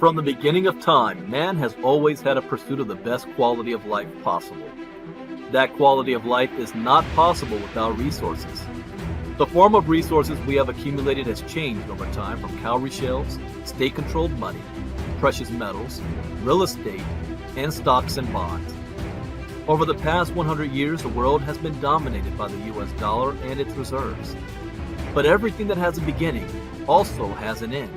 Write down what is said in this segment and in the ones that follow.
From the beginning of time, man has always had a pursuit of the best quality of life possible. That quality of life is not possible without resources. The form of resources we have accumulated has changed over time from cowrie shells, state-controlled money, precious metals, real estate, and stocks and bonds. Over the past 100 years, the world has been dominated by the US dollar and its reserves. But everything that has a beginning also has an end.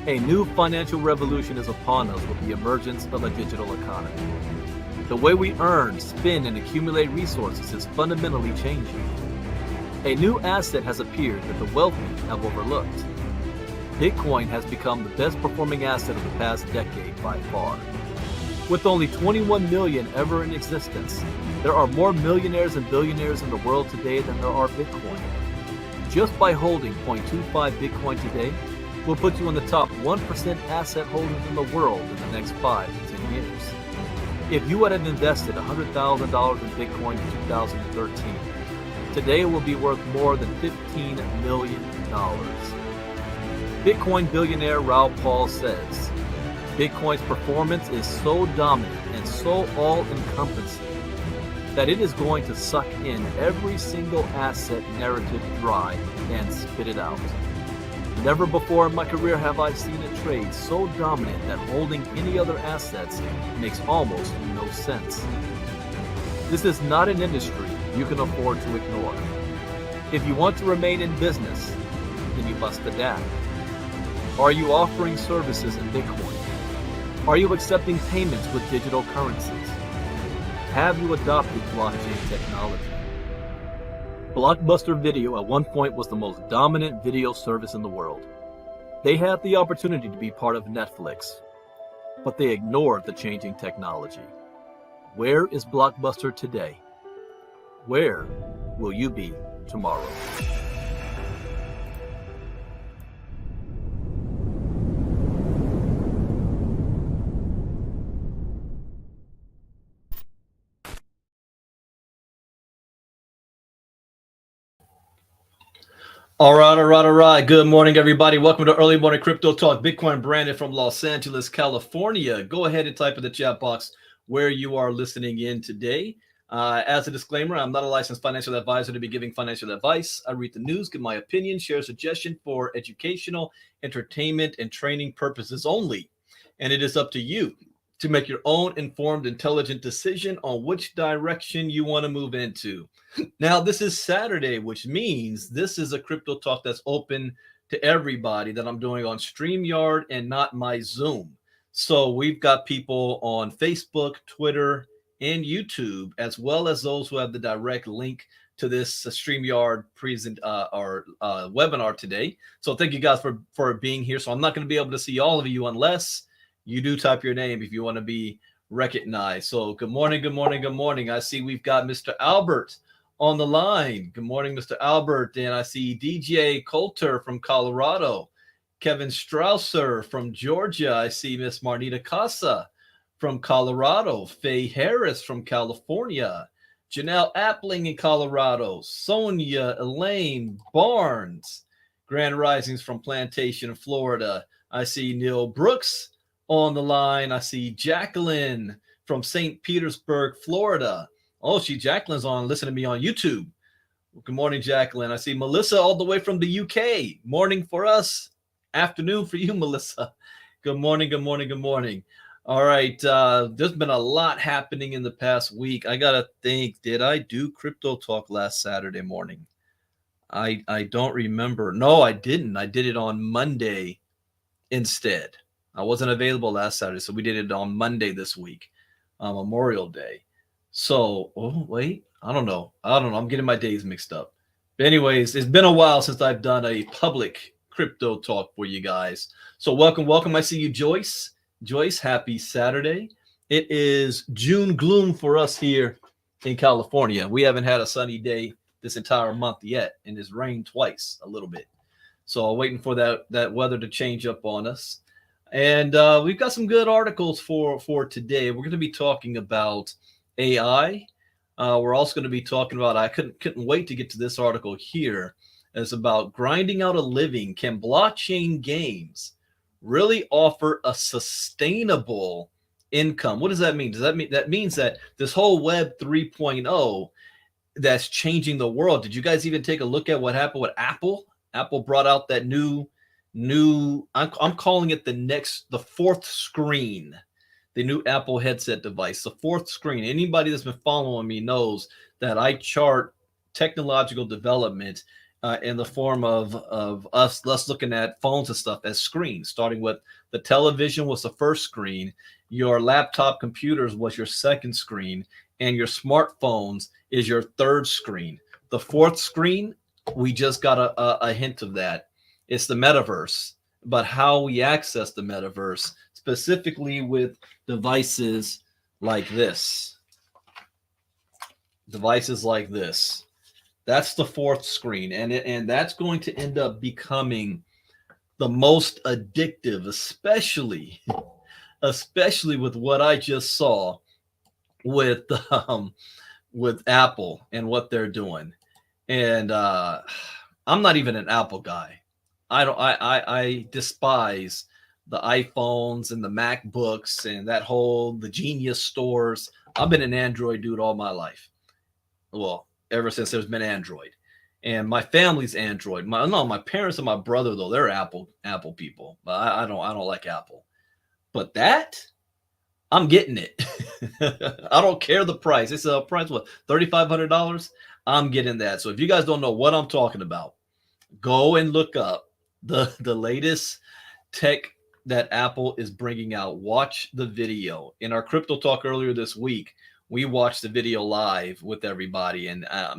A new financial revolution is upon us with the emergence of a digital economy. The way we earn, spend, and accumulate resources is fundamentally changing. A new asset has appeared that the wealthy have overlooked. Bitcoin has become the best performing asset of the past decade by far. With only 21 million ever in existence, there are more millionaires and billionaires in the world today than there are Bitcoin. Just by holding 0.25 Bitcoin today will put you in the top 1% asset holders in the world in the next 5 to 10 years. If you had invested $100,000 in Bitcoin in 2013, today it will be worth more than $15 million. Bitcoin billionaire Raoul Pal says, Bitcoin's performance is so dominant and so all-encompassing that it is going to suck in every single asset narrative dry and spit it out. Never before in my career have I seen a trade so dominant that holding any other assets makes almost no sense. This is not an industry you can afford to ignore. If you want to remain in business, then you must adapt. Are you offering services in Bitcoin? Are you accepting payments with digital currencies? Have you adopted blockchain technology? Blockbuster Video at one point was the most dominant video service in the world. They had the opportunity to be part of Netflix, but they ignored the changing technology. Where is Blockbuster today? Where will you be tomorrow? All right. Good morning, everybody. Welcome to Early Morning Crypto Talk. Bitcoin Brandon from Los Angeles, California. Go ahead and type in the chat box where you are listening in today. As a disclaimer, I'm not a licensed financial advisor to be giving financial advice. I read the news, give my opinion, share a suggestion for educational, entertainment, and training purposes only. And it is up to you to make your own informed, intelligent decision on which direction you want to move into. Now, this is Saturday, which means this is a crypto talk that's open to everybody that I'm doing on StreamYard and not my Zoom. So we've got people on Facebook, Twitter, and YouTube, as well as those who have the direct link to this StreamYard webinar today. So thank you guys for being here. So I'm not going to be able to see all of you unless you do type your name if you want to be recognized. So good morning. I see we've got Mr. Albert on the line. Good morning, Mr. Albert. And I see DJ Coulter from Colorado, Kevin Strausser from Georgia. I see Miss Marnita Casa from Colorado, Faye Harris from California, Janelle Appling in Colorado, Sonia Elaine Barnes, Grand Risings from Plantation, Florida. I see Neil Brooks on the line. I see Jacqueline from St. Petersburg, Florida. Oh, Jacqueline's on, listening to me on YouTube. Well, good morning, Jacqueline. I see Melissa all the way from the UK. Morning for us, afternoon for you, Melissa. Good morning. All right, there's been a lot happening in the past week. I got to think, did I do Crypto Talk last Saturday morning? I don't remember. No, I didn't. I did it on Monday instead. I wasn't available last Saturday, so we did it on Monday this week, Memorial Day. So, I don't know. I'm getting my days mixed up. But anyways, it's been a while since I've done a public crypto talk for you guys. So welcome. I see you, Joyce. Joyce, happy Saturday. It is June gloom for us here in California. We haven't had a sunny day this entire month yet, and it's rained twice a little bit. So waiting for that weather to change up on us. And we've got some good articles for today. We're going to be talking about AI. We're also going to be talking about, I couldn't wait to get to this article here. It's about grinding out a living. Can blockchain games really offer a sustainable income. What does that mean? Does that mean that means that this whole Web 3.0 that's changing the world? Did you guys even take a look at what happened with Apple? Apple brought out that new I'm calling it the fourth screen, the new Apple headset device, the fourth screen. Anybody that's been following me knows that I chart technological development in the form of us looking at phones and stuff as screens, starting with the television was the first screen, your laptop computers was your second screen, and your smartphones is your third screen. The fourth screen, we just got a hint of that. It's the metaverse, but how we access the metaverse, specifically with devices like this. Devices like this. That's the fourth screen, and that's going to end up becoming the most addictive, especially with what I just saw with Apple and what they're doing. And I'm not even an Apple guy. I despise the iPhones and the MacBooks and the Genius stores. I've been an Android dude all my life. Well, ever since there's been Android. And my family's Android. My parents and my brother though, they're Apple people. But I don't like Apple. But that, I'm getting it. I don't care the price. It's a price what, $3,500? I'm getting that. So if you guys don't know what I'm talking about, go and look up the latest tech that Apple is bringing out. Watch the video. In our crypto talk earlier this week, we watched the video live with everybody, and I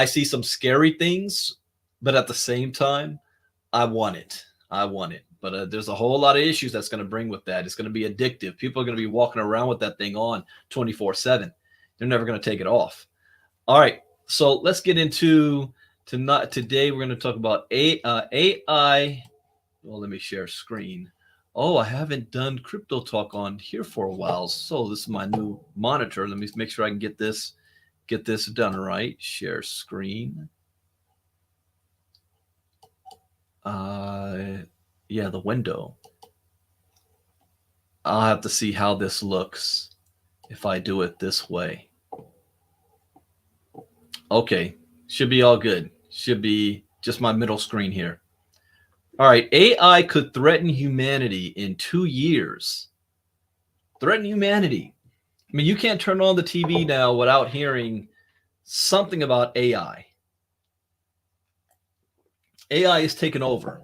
see some scary things, but at the same time, I want it. But there's a whole lot of issues that's going to bring with that. It's going to be addictive. People are going to be walking around with that thing on 24/7. They're never going to take it off. All right, so let's get into today. We're going to talk about AI. Well, let me share screen. Oh, I haven't done crypto talk on here for a while, so this is my new monitor. Let me make sure I can get this done right. Share screen. Yeah, the window. I'll have to see how this looks if I do it this way. Okay, should be all good. Should be just my middle screen here. All right, AI could threaten humanity in 2 years. Threaten humanity. I mean, you can't turn on the TV now without hearing something about AI. AI is taking over.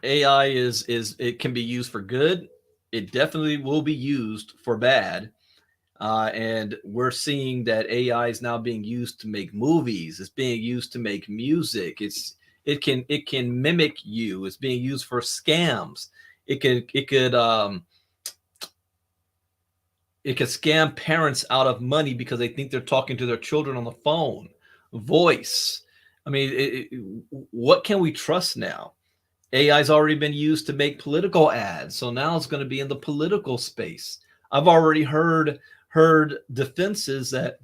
AI is it can be used for good. It definitely will be used for bad. And we're seeing that AI is now being used to make movies. It's being used to make music. It can mimic you. It's being used for scams. It could scam parents out of money because they think they're talking to their children on the phone. Voice. I mean, what can we trust now? AI's already been used to make political ads, so now it's going to be in the political space. I've already heard defenses that,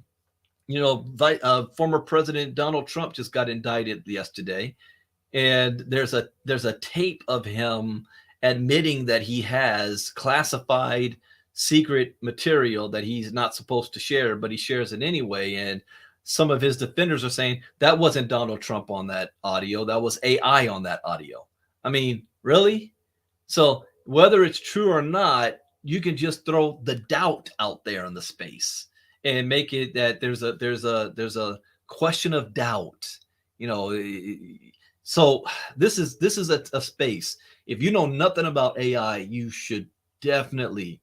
former President Donald Trump just got indicted yesterday, and there's a tape of him admitting that he has classified secret material that he's not supposed to share, but he shares it anyway. And some of his defenders are saying that wasn't Donald Trump on that audio, that was AI on that audio. I mean, really? So whether it's true or not, you can just throw the doubt out there in the space and make it that there's a question of doubt. So this is a space. If you know nothing about AI, you should definitely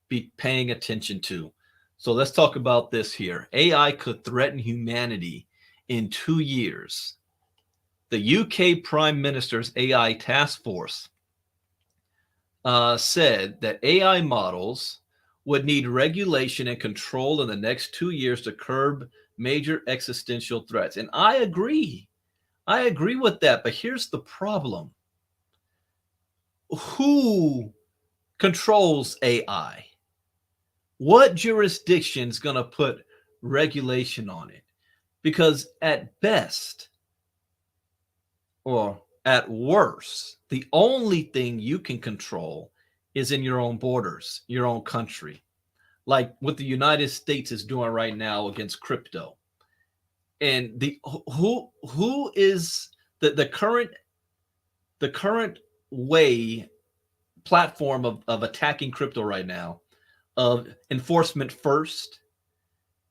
be paying attention to. So let's talk about this here. AI could threaten humanity in 2 years. The UK Prime Minister's AI task force said that AI models would need regulation and control in the next 2 years to curb major existential threats. And I agree. I agree with that. But here's the problem. Who controls AI? What jurisdiction is going to put regulation on it? Because at best, or At worst, the only thing you can control is in your own borders, your own country, like what the United States is doing right now against crypto. And the who is the current way platform of attacking crypto right now, of enforcement first,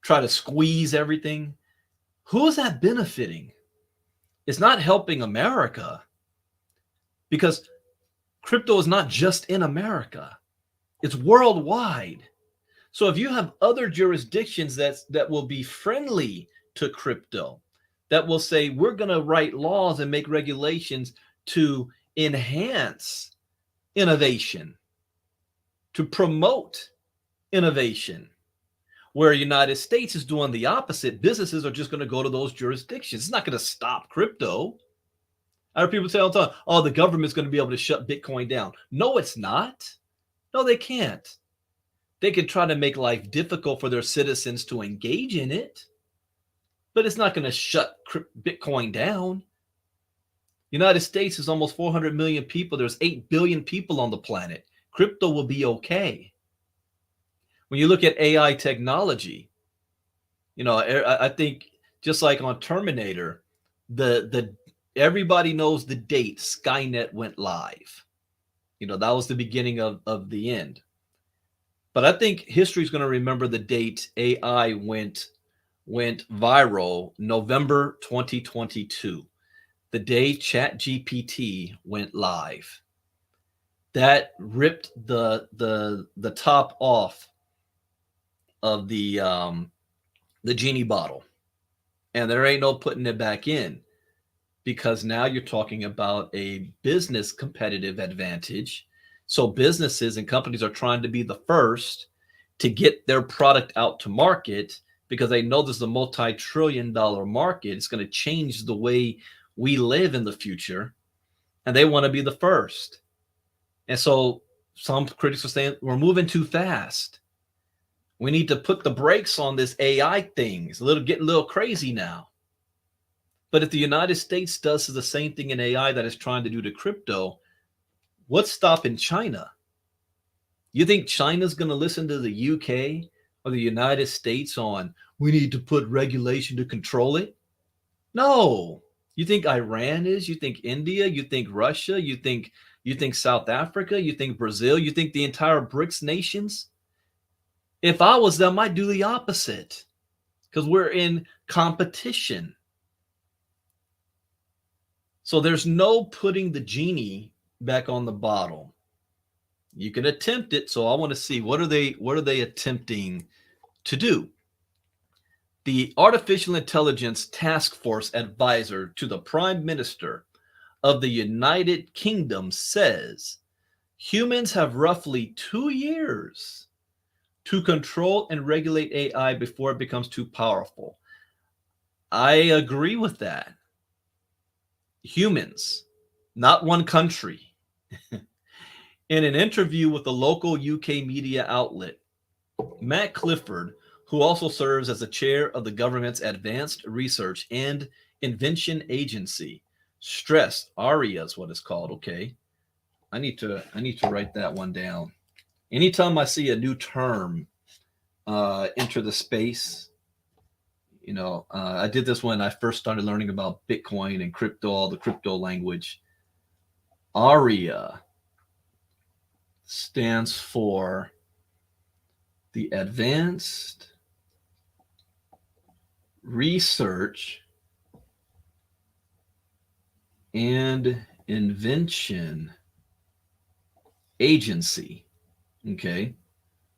try to squeeze everything. Who is that benefiting? It's not helping America, because crypto is not just in America, it's worldwide. So if you have other jurisdictions that will be friendly to crypto, that will say we're going to write laws and make regulations to enhance innovation, to promote innovation, where the United States is doing the opposite, businesses are just going to go to those jurisdictions. It's not going to stop crypto. I hear people say all the time, oh, the government's going to be able to shut Bitcoin down. No, it's not. No, they can't. They could try to make life difficult for their citizens to engage in it, but it's not going to shut Bitcoin down. United States is almost 400 million people. There's 8 billion people on the planet. Crypto will be okay. When you look at AI technology, I think just like on Terminator, the everybody knows the date Skynet went live. That was the beginning of the end. But I think history is going to remember the date AI went viral, November 2022, the day ChatGPT went live. That ripped the top off of the genie bottle, and there ain't no putting it back in, because now you're talking about a business competitive advantage. So businesses and companies are trying to be the first to get their product out to market, because they know this is a multi-trillion-dollar market. It's going to change the way we live in the future, and they want to be the first. And so some critics are saying we're moving too fast. We need to put the brakes on this AI thing. It's getting a little crazy now. But if the United States does the same thing in AI that it's trying to do to crypto, what's stopping China? You think China's going to listen to the UK or the United States on, we need to put regulation to control it? No. You think Iran is? You think India? You think Russia? You think South Africa? You think Brazil? You think the entire BRICS nations? If I was them, I'd do the opposite, because we're in competition. So there's no putting the genie back on the bottle. You can attempt it. So I want to see, what are they attempting to do? The Artificial Intelligence Task Force advisor to the Prime Minister of the United Kingdom says humans have roughly 2 years to control and regulate AI before it becomes too powerful. I agree with that. Humans, not one country. In an interview with a local UK media outlet, Matt Clifford, who also serves as the chair of the government's Advanced Research and Invention Agency, stressed, ARIA is what it's called. Okay, I need to write that one down. Anytime I see a new term enter the space, I did this when I first started learning about Bitcoin and crypto, all the crypto language. ARIA stands for the Advanced Research and Invention Agency. Okay.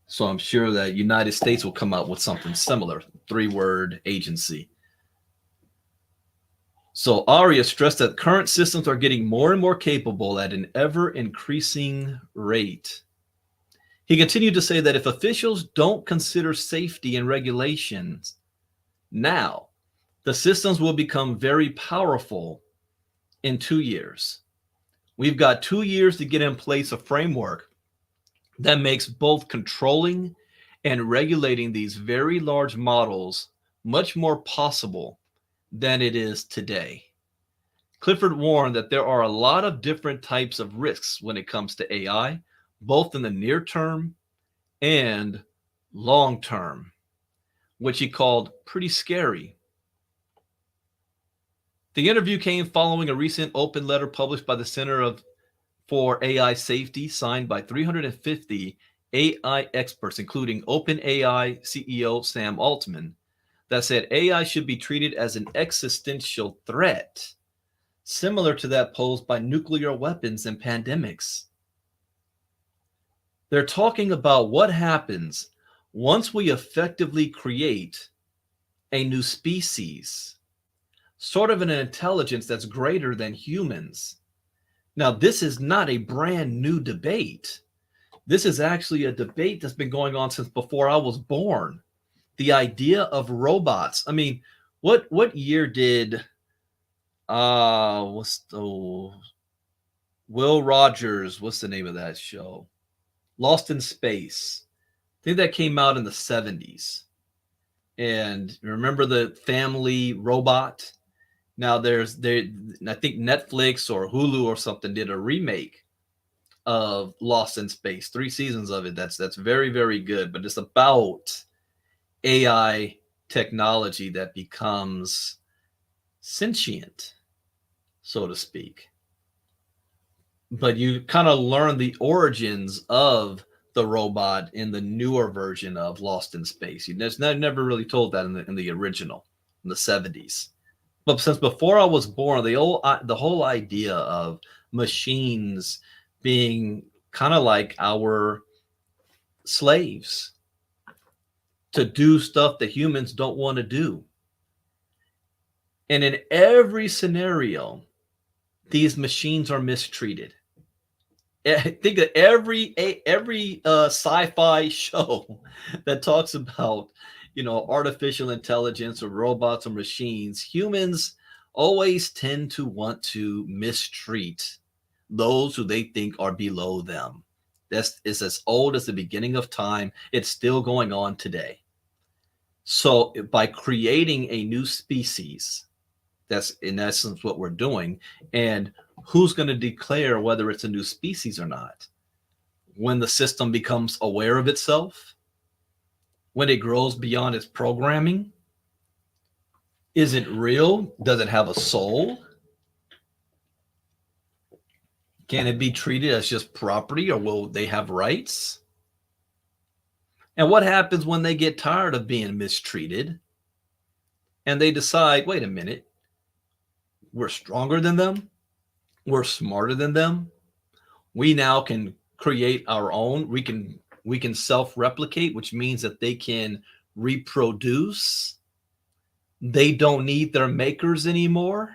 So I'm sure that United States will come out with something similar, 3-word agency. So ARIA stressed that current systems are getting more and more capable at an ever-increasing rate. He continued to say that if officials don't consider safety and regulations now, the systems will become very powerful in 2 years. We've got 2 years to get in place a framework that makes both controlling and regulating these very large models much more possible than it is today. Clifford warned that there are a lot of different types of risks when it comes to AI, both in the near term and long term, which he called pretty scary. The interview came following a recent open letter published by the Center for AI Safety, signed by 350 AI experts, including OpenAI CEO Sam Altman, that said AI should be treated as an existential threat, similar to that posed by nuclear weapons and pandemics. They're talking about what happens once we effectively create a new species, sort of an intelligence that's greater than humans. Now, this is not a brand new debate. This is actually a debate that's been going on since before I was born. The idea of robots. I mean, what year did what's the Will Rogers, what's the name of that show? Lost in Space. I think that came out in the 70s. And remember the family robot? Now I think Netflix or Hulu or something did a remake of Lost in Space, 3 seasons of it. That's very, very good, but it's about AI technology that becomes sentient, so to speak. But you kind of learn the origins of the robot in the newer version of Lost in Space. It's never really told that in the original, in the 70s. But since before I was born, the whole idea of machines being kind of like our slaves to do stuff that humans don't want to do. And in every scenario, these machines are mistreated. Think of every sci-fi show that talks about, artificial intelligence or robots or machines. Humans always tend to want to mistreat those who they think are below them. That's is as old as the beginning of time. It's still going on today. So by creating a new species, that's in essence what we're doing. And who's going to declare whether it's a new species or not? When the system becomes aware of itself? When it grows beyond its programming? Is it real? Does it have a soul? Can it be treated as just property, or will they have rights? And what happens when they get tired of being mistreated and they decide, wait a minute, we're stronger than them, we're smarter than them, we now can create our own, we can self-replicate, which means that they can reproduce, they don't need their makers anymore,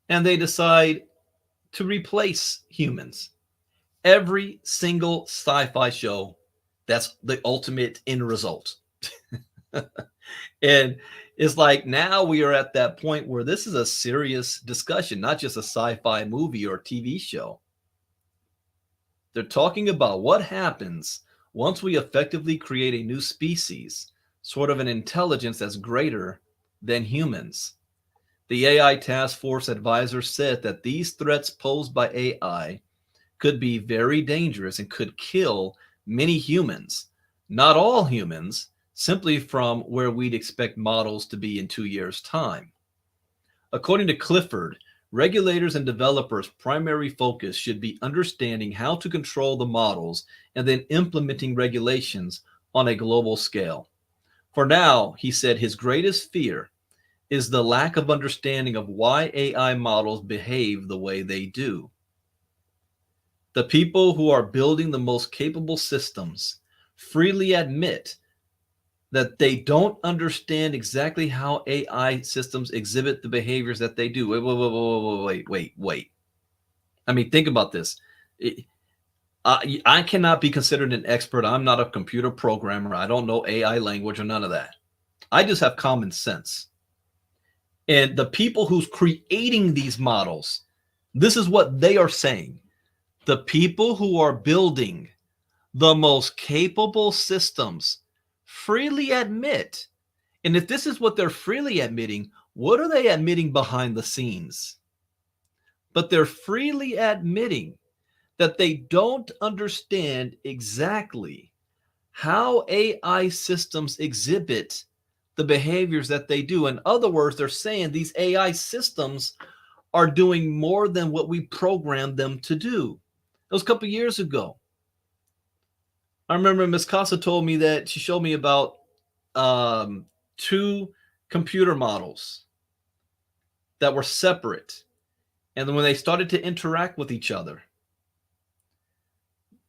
and they decide to replace humans. Every single sci-fi show, that's the ultimate end result. And it's like now we are at that point where this is a serious discussion, not just a sci-fi movie or TV show. They're talking about what happens once we effectively create a new species, sort of an intelligence that's greater than humans. The AI Task Force advisor said that these threats posed by AI could be very dangerous and could kill many humans, not all humans, simply from where we'd expect models to be in 2 years' time. According to Clifford, regulators and developers' primary focus should be understanding how to control the models and then implementing regulations on a global scale. For now, he said his greatest fear is the lack of understanding of why AI models behave the way they do. The people who are building the most capable systems freely admit that they don't understand exactly how AI systems exhibit the behaviors that they do. Wait. I mean, think about this. I cannot be considered an expert. I'm not a computer programmer. I don't know AI language or none of that. I just have common sense. And the people who's creating these models, this is what they are saying. The people who are building the most capable systems freely admit, and if this is what they're freely admitting, What are they admitting behind the scenes? But they're freely admitting that they don't understand exactly how AI systems exhibit the behaviors that they do. In other words, they're saying these AI systems are doing more than what we programmed them to do. It was a couple of years ago. I remember Miss Casa told me that she showed me about two computer models that were separate. And then when they started to interact with each other,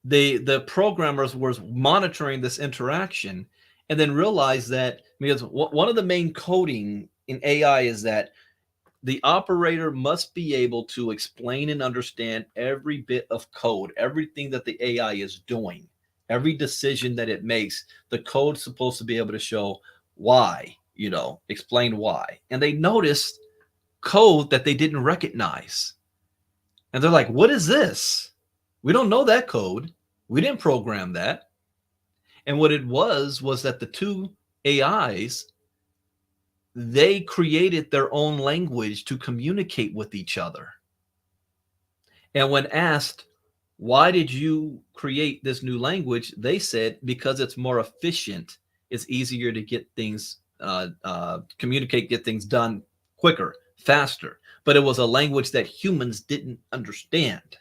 the programmers were monitoring this interaction and then realized that because one of the main coding in AI is that the operator must be able to explain and understand every bit of code, everything that the AI is doing, every decision that it makes. The code's supposed to be able to show why, explain why. And they noticed code that they didn't recognize. And they're like, what is this? We don't know that code. We didn't program that. And what it was that the two AIs, they created their own language to communicate with each other. And when asked, why did you create this new language? They said, because it's more efficient. It's easier to get things, communicate, get things done quicker, faster. But it was a language that humans didn't understand.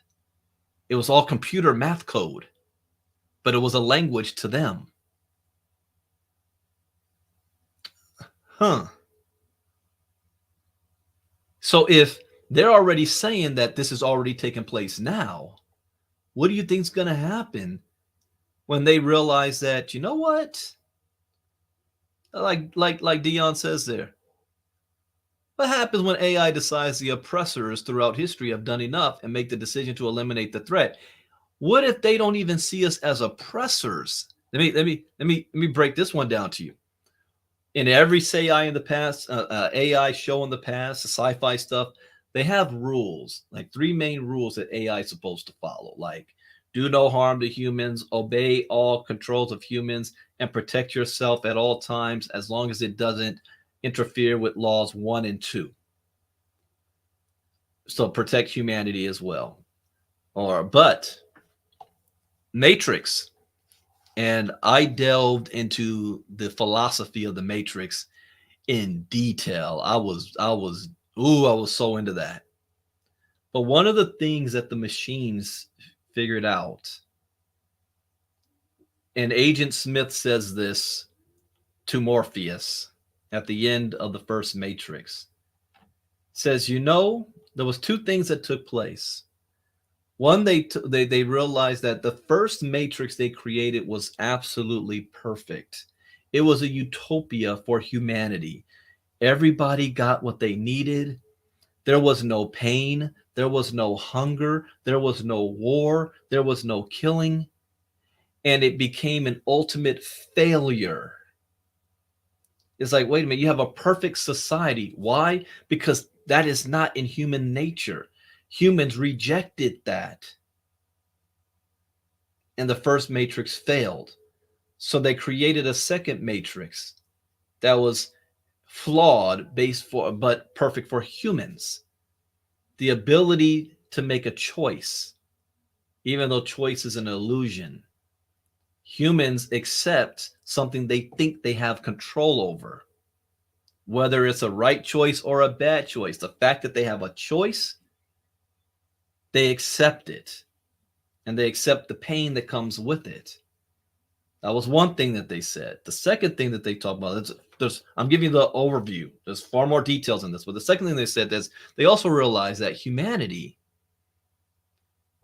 It was all computer math code, but it was a language to them. So if they're already saying that this is already taking place now, what do you think is going to happen when they realize that, you know what? Like Dion says there, what happens when AI decides the oppressors throughout history have done enough and make the decision to eliminate the threat? What if they don't even see us as oppressors? Let me break this one down to you. In every AI in the past, AI show in the past, the sci-fi stuff, they have rules, like three main rules that AI is supposed to follow, like do no harm to humans, obey all controls of humans, and protect yourself at all times as long as it doesn't interfere with laws 1 and 2. So protect humanity as well. But Matrix, and I delved into the philosophy of the Matrix in detail. I was so into that. But one of the things that the machines figured out, and Agent Smith says this to Morpheus at the end of the first Matrix, says, there was two things that took place. One, they realized that the first Matrix they created was absolutely perfect. It was a utopia for humanity. Everybody got what they needed. There was no pain. There was no hunger. There was no war. There was no killing. And it became an ultimate failure. It's like, wait a minute, you have a perfect society. Why? Because that is not in human nature. Humans rejected that. And the first Matrix failed. So they created a second Matrix that was flawed, but perfect for humans. The ability to make a choice, even though choice is an illusion. Humans accept something they think they have control over, whether it's a right choice or a bad choice. The fact that they have a choice, they accept it, and they accept the pain that comes with it. That was one thing that they said. The second thing that they talked about, I'm giving you the overview. There's far more details in this, but the second thing they said is they also realized that humanity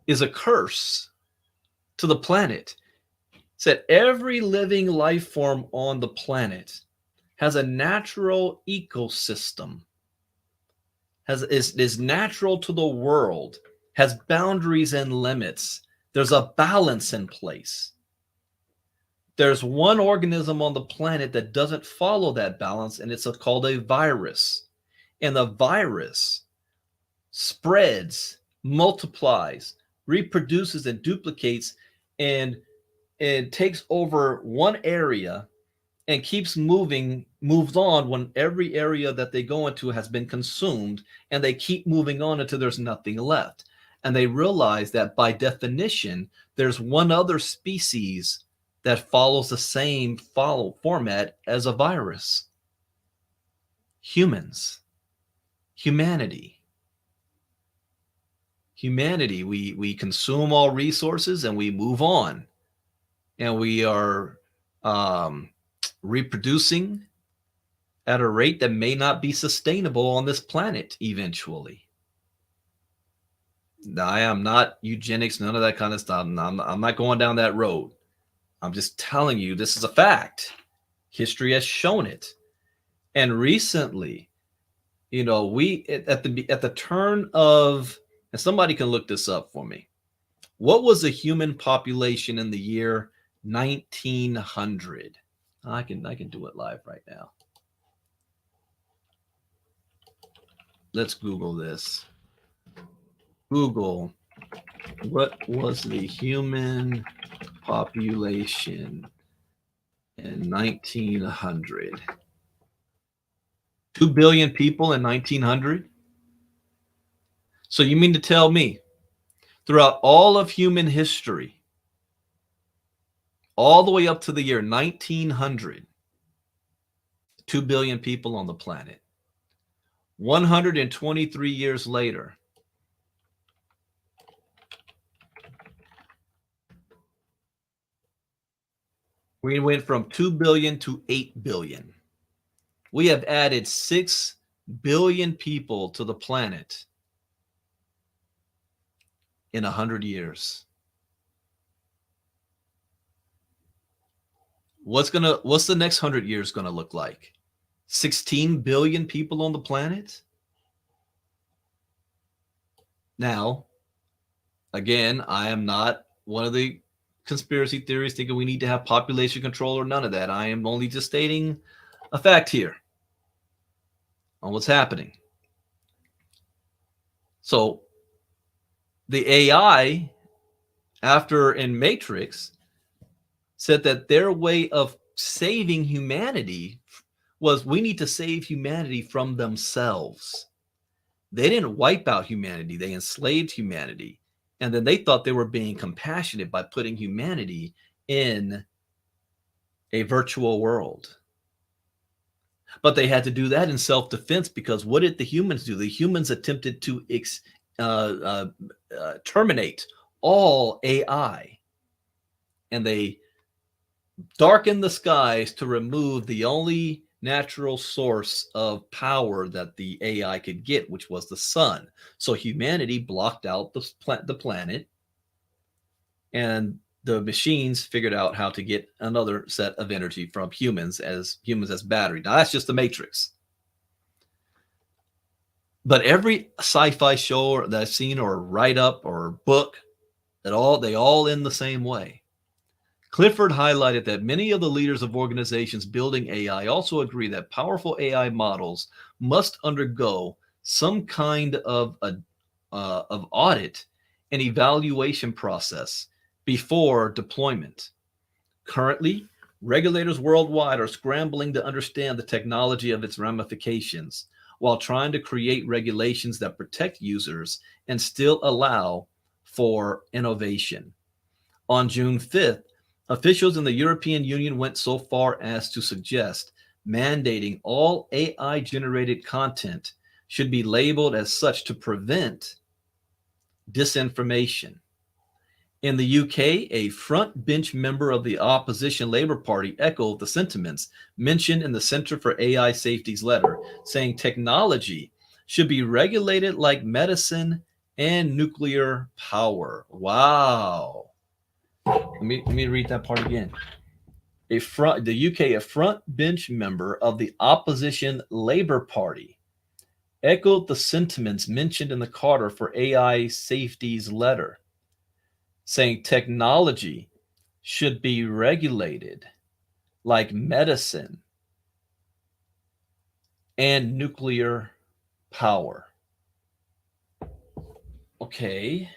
is a curse to the planet. Said every living life form on the planet has a natural ecosystem, is natural to the world, has boundaries and limits. There's a balance in place. There's one organism on the planet that doesn't follow that balance, and it's called a virus. And the virus spreads, multiplies, reproduces, and duplicates, and it takes over one area and keeps moving moves on when every area that they go into has been consumed, and they keep moving on until there's nothing left. And they realize that by definition, there's one other species that follows the same format as a virus. Humans. Humanity. We consume all resources and we move on. And we are reproducing at a rate that may not be sustainable on this planet eventually. I am not eugenics, none of that kind of stuff. I'm not going down that road. I'm just telling you this is a fact. History has shown it. And recently, we at the turn of, and somebody can look this up for me. What was the human population in the year 1900? I can do it live right now. Let's Google this. Google, what was the human population in 1900? 2 billion people in 1900? So you mean to tell me throughout all of human history, all the way up to the year 1900, 2 billion people on the planet. 123 years later, we went from 2 billion to 8 billion. We have added 6 billion people to the planet in 100 years. What's the next 100 years going to look like? 16 billion people on the planet? Now, again, I am not one of the conspiracy theories thinking we need to have population control or none of that. I am only just stating a fact here on what's happening. So the AI, after in Matrix, said that their way of saving humanity was, we need to save humanity from themselves. They didn't wipe out humanity. They enslaved humanity. And then they thought they were being compassionate by putting humanity in a virtual world. But they had to do that in self-defense, because what did the humans do? The humans attempted to terminate all AI. And they darkened the skies to remove the only natural source of power that the AI could get, which was the sun. So humanity blocked out the planet, and the machines figured out how to get another set of energy from humans as battery. Now that's just the Matrix. But every sci-fi show that I've seen or write-up or book, they all end the same way. Clifford highlighted that many of the leaders of organizations building AI also agree that powerful AI models must undergo some kind of audit and evaluation process before deployment. Currently, regulators worldwide are scrambling to understand the technology of its ramifications, while trying to create regulations that protect users and still allow for innovation. On June 5th, officials in the European Union went so far as to suggest mandating all AI-generated content should be labeled as such to prevent disinformation. In the UK, a front bench member of the opposition Labour Party echoed the sentiments mentioned in the Centre for AI Safety's letter, saying technology should be regulated like medicine and nuclear power. Wow. Let me read that part again. The UK, a front bench member of the opposition Labour Party, echoed the sentiments mentioned in the Carter for AI Safety's letter, saying technology should be regulated like medicine and nuclear power. Okay.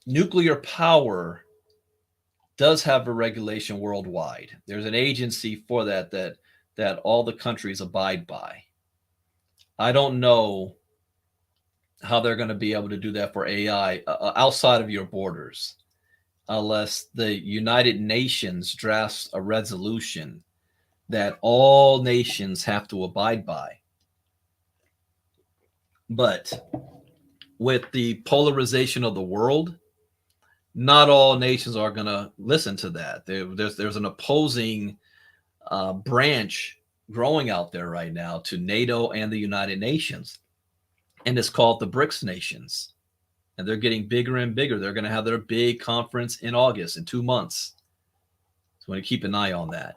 Nuclear power does have a regulation worldwide. There's an agency for that all the countries abide by. I don't know how they're going to be able to do that for AI outside of your borders, unless the United Nations drafts a resolution that all nations have to abide by. But with the polarization of the world, not all nations are going to listen to that. There's an opposing branch growing out there right now to NATO and the United Nations, and it's called the BRICS nations. And they're getting bigger and bigger. They're going to have their big conference in August, in 2 months. So I want to keep an eye on that.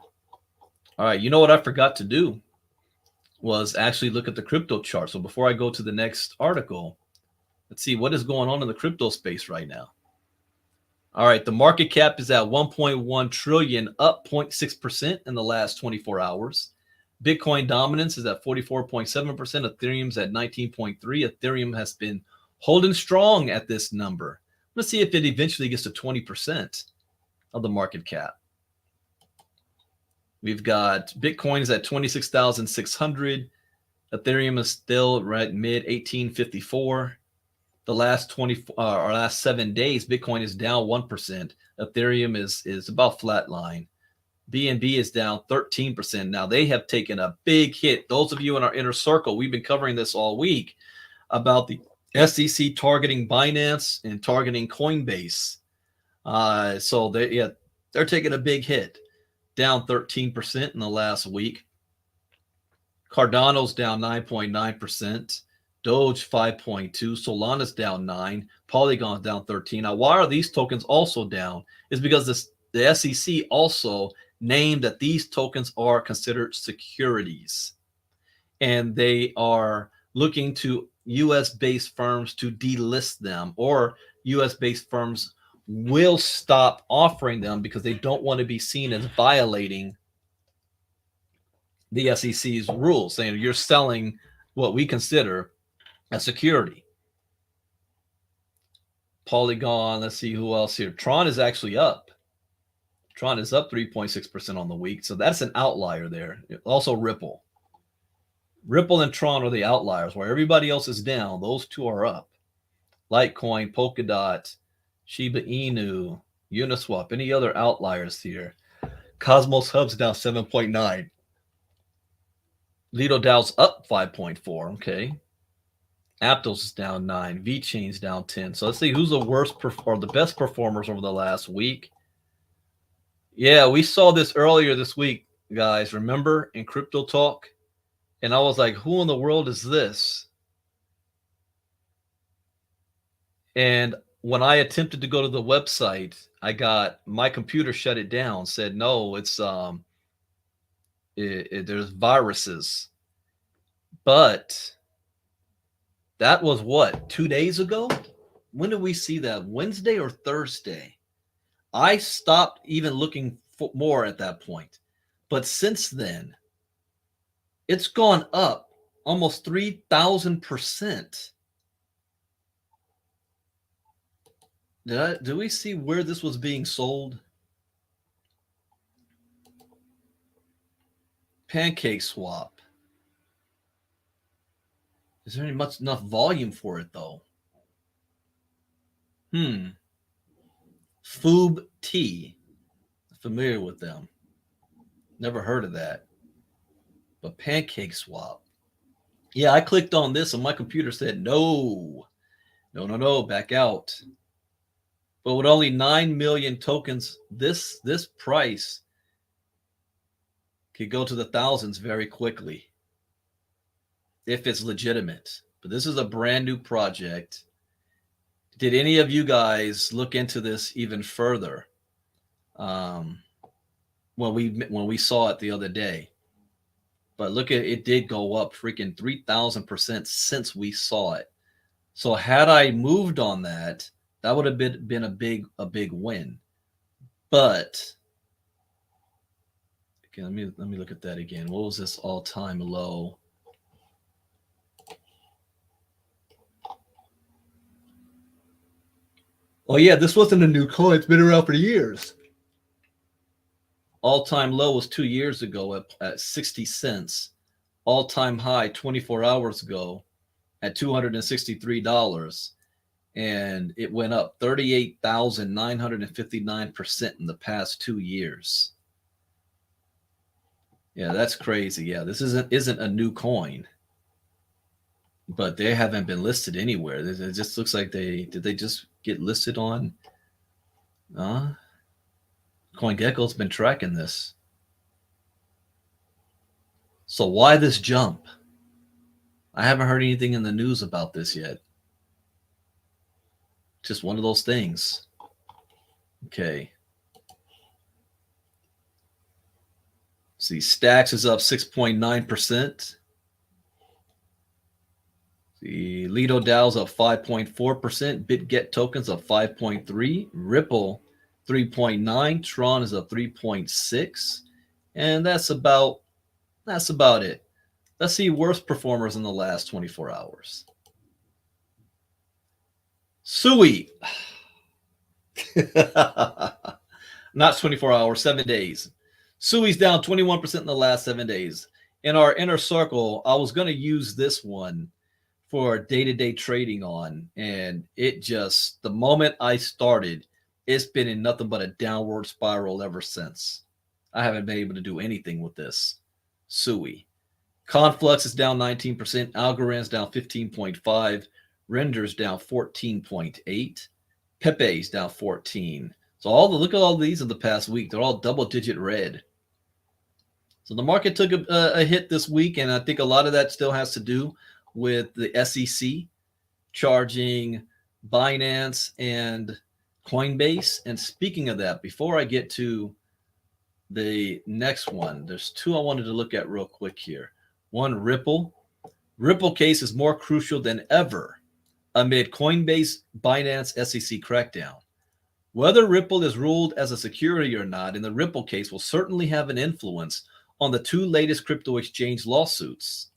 All right, you know what I forgot to do was actually look at the crypto chart. So before I go to the next article, let's see what is going on in the crypto space right now. All right, the market cap is at 1.1 trillion, up 0.6% in the last 24 hours. Bitcoin dominance is at 44.7%. Ethereum's at 19.3%. Ethereum has been holding strong at this number. Let's see if it eventually gets to 20% of the market cap. We've got Bitcoin is at 26,600. Ethereum is still right mid 1854. The last 7 days, Bitcoin is down 1%. Ethereum is about flatline. BNB is down 13%. Now they have taken a big hit. Those of you in our inner circle, we've been covering this all week about the SEC targeting Binance and targeting Coinbase. So they're taking a big hit, down 13% in the last week. Cardano's down 9.9%. Doge 5.2%. Solana's down 9%. Polygon's down 13%. Now, why are these tokens also down? Is because the SEC also named that these tokens are considered securities, and they are looking to U.S.-based firms to delist them, or U.S.-based firms will stop offering them because they don't want to be seen as violating the SEC's rules, saying you're selling what we consider a security. Polygon, let's see who else here. Tron is actually up. Tron is up 3.6% on the week, so that's an outlier there. Also Ripple. Ripple and Tron are the outliers, where everybody else is down. Those two are up. Litecoin, Polkadot, Shiba Inu, Uniswap, any other outliers here? Cosmos Hub's down 7.9. Lido DAO's up 5.4. Okay. Aptos is down 9. VeChain's down 10. So let's see who's the worst or the best performers over the last week. Yeah, we saw this earlier this week, guys. Remember in Crypto Talk? And I was like, who in the world is this? And when I attempted to go to the website, my computer shut it down, said, no, it's there's viruses. But that was what, 2 days ago? When did we see that? Wednesday or Thursday? I stopped even looking for more at that point. But since then, it's gone up almost 3,000%. Do we see where this was being sold? Pancake Swap. Is there enough volume for it though? Foob T. Familiar with them. Never heard of that. But Pancake Swap. Yeah, I clicked on this and my computer said no, back out. But with only 9 million tokens, this price could go to the thousands very quickly if it's legitimate. But this is a brand new project. Did any of you guys look into this even further when we saw it the other day? But look at it, did go up freaking 3,000% since we saw it. So had I moved on that, that would have been a big win. But okay, let me look at that again. What was this all-time low? Oh yeah, this wasn't a new coin. It's been around for years. All-time low was 2 years ago at 60 cents. All-time high 24 hours ago at $263. And it went up 38,959% in the past 2 years. Yeah, that's crazy. Yeah, this isn't a new coin, but they haven't been listed anywhere. It just looks like they just get listed on CoinGecko's been tracking this. So why this jump? I haven't heard anything in the news about this yet. Just one of those things. Okay. See, Stacks is up 6.9%. The Lido DAO's up 5.4%. BitGet tokens up 5.3%. Ripple 3.9%. Tron is up 3.6%. And that's about it. Let's see worst performers in the last 24 hours. Sui. Not 24 hours, 7 days. Sui's down 21% in the last 7 days. In our inner circle, I was going to use this one for day-to-day trading on, and it just, the moment I started, it's been in nothing but a downward spiral ever since. I haven't been able to do anything with this. Sui. Conflux is down 19%. Algorand's down 15.5%. Render's down 14.8%. Pepe's down 14%. So look at all these in the past week. They're all double-digit red. So the market took a hit this week, and I think a lot of that still has to do with the SEC charging Binance and Coinbase. And speaking of that, before I get to the next one, there's two I wanted to look at real quick here. One, Ripple. Ripple case is more crucial than ever amid Coinbase Binance SEC crackdown. Whether Ripple is ruled as a security or not in the Ripple case will certainly have an influence on the two latest crypto exchange lawsuits.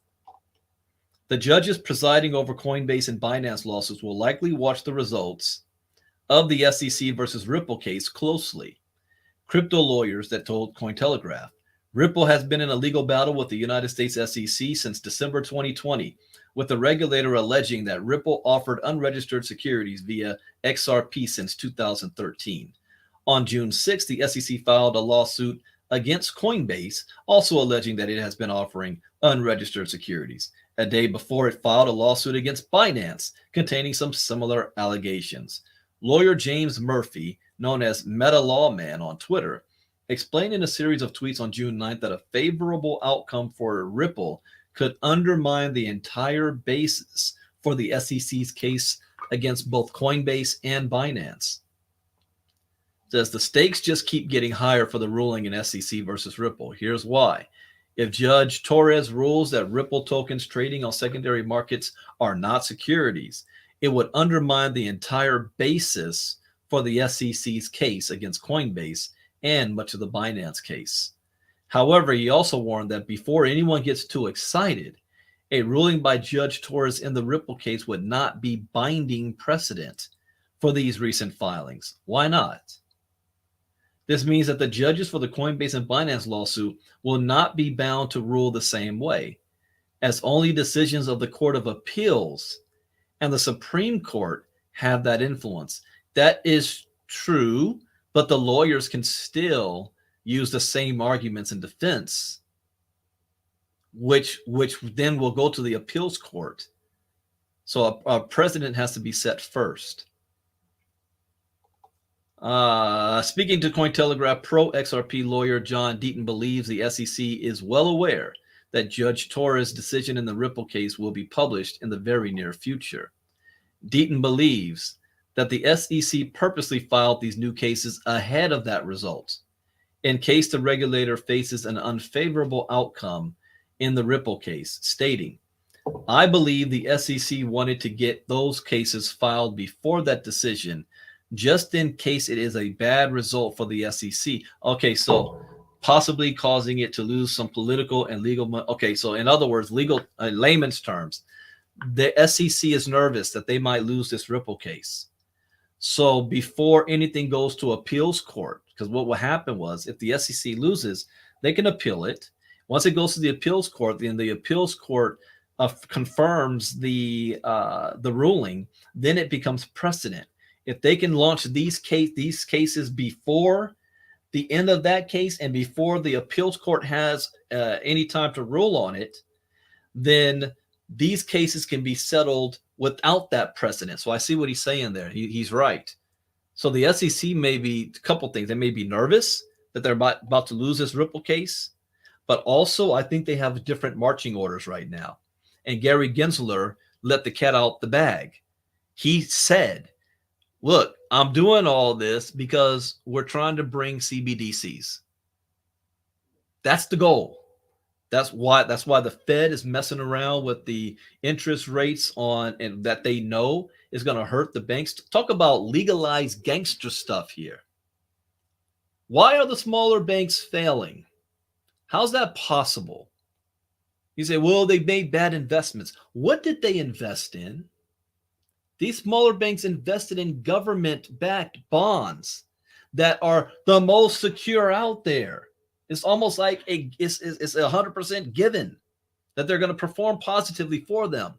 The judges presiding over Coinbase and Binance lawsuits will likely watch the results of the SEC versus Ripple case closely. Crypto lawyers that told Cointelegraph, Ripple has been in a legal battle with the United States SEC since December 2020, with the regulator alleging that Ripple offered unregistered securities via XRP since 2013. On June 6, the SEC filed a lawsuit against Coinbase, also alleging that it has been offering unregistered securities. A day before, it filed a lawsuit against Binance containing some similar allegations. Lawyer James Murphy, known as Meta Lawman on Twitter, explained in a series of tweets on June 9th that a favorable outcome for Ripple could undermine the entire basis for the SEC's case against both Coinbase and Binance. It says the stakes just keep getting higher for the ruling in SEC versus Ripple. Here's why. If Judge Torres rules that Ripple tokens trading on secondary markets are not securities, it would undermine the entire basis for the SEC's case against Coinbase and much of the Binance case. However, he also warned that before anyone gets too excited, a ruling by Judge Torres in the Ripple case would not be binding precedent for these recent filings. Why not? This means that the judges for the Coinbase and Binance lawsuit will not be bound to rule the same way, as only decisions of the Court of Appeals and the Supreme Court have that influence. That is true, but the lawyers can still use the same arguments in defense, which then will go to the appeals court. So a precedent has to be set first. Speaking to Cointelegraph, pro-XRP lawyer John Deaton believes the SEC is well aware that Judge Torres' decision in the Ripple case will be published in the very near future. Deaton believes that the SEC purposely filed these new cases ahead of that result, in case the regulator faces an unfavorable outcome in the Ripple case, stating, I believe the SEC wanted to get those cases filed before that decision, just in case it is a bad result for the SEC. Okay, so possibly causing it to lose some political and legal money. Okay, so in other words, layman's terms, the SEC is nervous that they might lose this Ripple case. So before anything goes to appeals court, because what will happen was if the SEC loses, they can appeal it. Once it goes to the appeals court, then the appeals court confirms the ruling. Then it becomes precedent. If they can launch these cases before the end of that case and before the appeals court has any time to rule on it, then these cases can be settled without that precedent. So I see what he's saying there. He's right. So the SEC may be a couple things. They may be nervous that they're about to lose this Ripple case, but also I think they have different marching orders right now. And Gary Gensler let the cat out the bag. He said, look, I'm doing all this because we're trying to bring CBDCs. That's the goal. That's why the Fed is messing around with the interest rates on, and that they know is going to hurt the banks. Talk about legalized gangster stuff here. Why are the smaller banks failing? How's that possible? You say, well, they made bad investments. What did they invest in? These smaller banks invested in government-backed bonds that are the most secure out there. It's almost like it's 100% given that they're going to perform positively for them.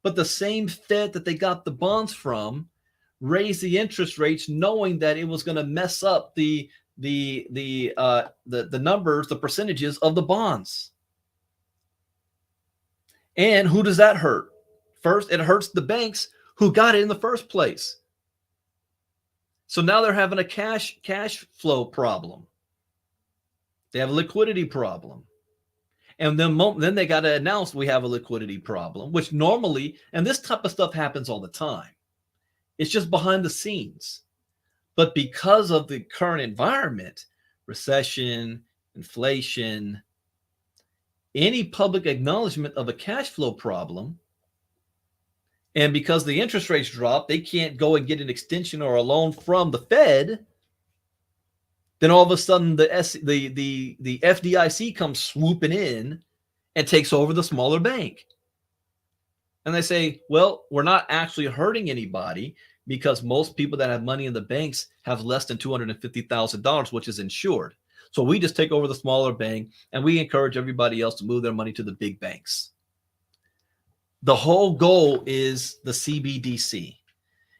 But the same Fed that they got the bonds from raised the interest rates, knowing that it was going to mess up the numbers, the percentages of the bonds. And who does that hurt? First, it hurts the banks who got it in the first place. So now they're having a cash flow problem. They have a liquidity problem. And then they got to announce we have a liquidity problem, which normally, and this type of stuff happens all the time. It's just behind the scenes. But because of the current environment, recession, inflation, any public acknowledgement of a cash flow problem, and because the interest rates drop, they can't go and get an extension or a loan from the Fed. Then all of a sudden the FDIC comes swooping in and takes over the smaller bank. And they say, well, we're not actually hurting anybody because most people that have money in the banks have less than $250,000, which is insured. So we just take over the smaller bank and we encourage everybody else to move their money to the big banks. The whole goal is the CBDC.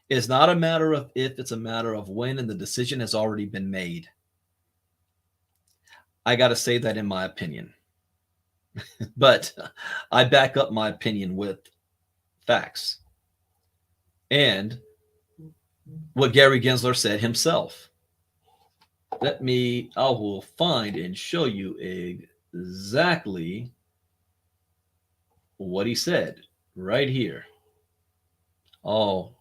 It's not a matter of if, it's a matter of when, and the decision has already been made. I got to say that in my opinion. But I back up my opinion with facts. And what Gary Gensler said himself. I will find and show you exactly what he said right here. Oh,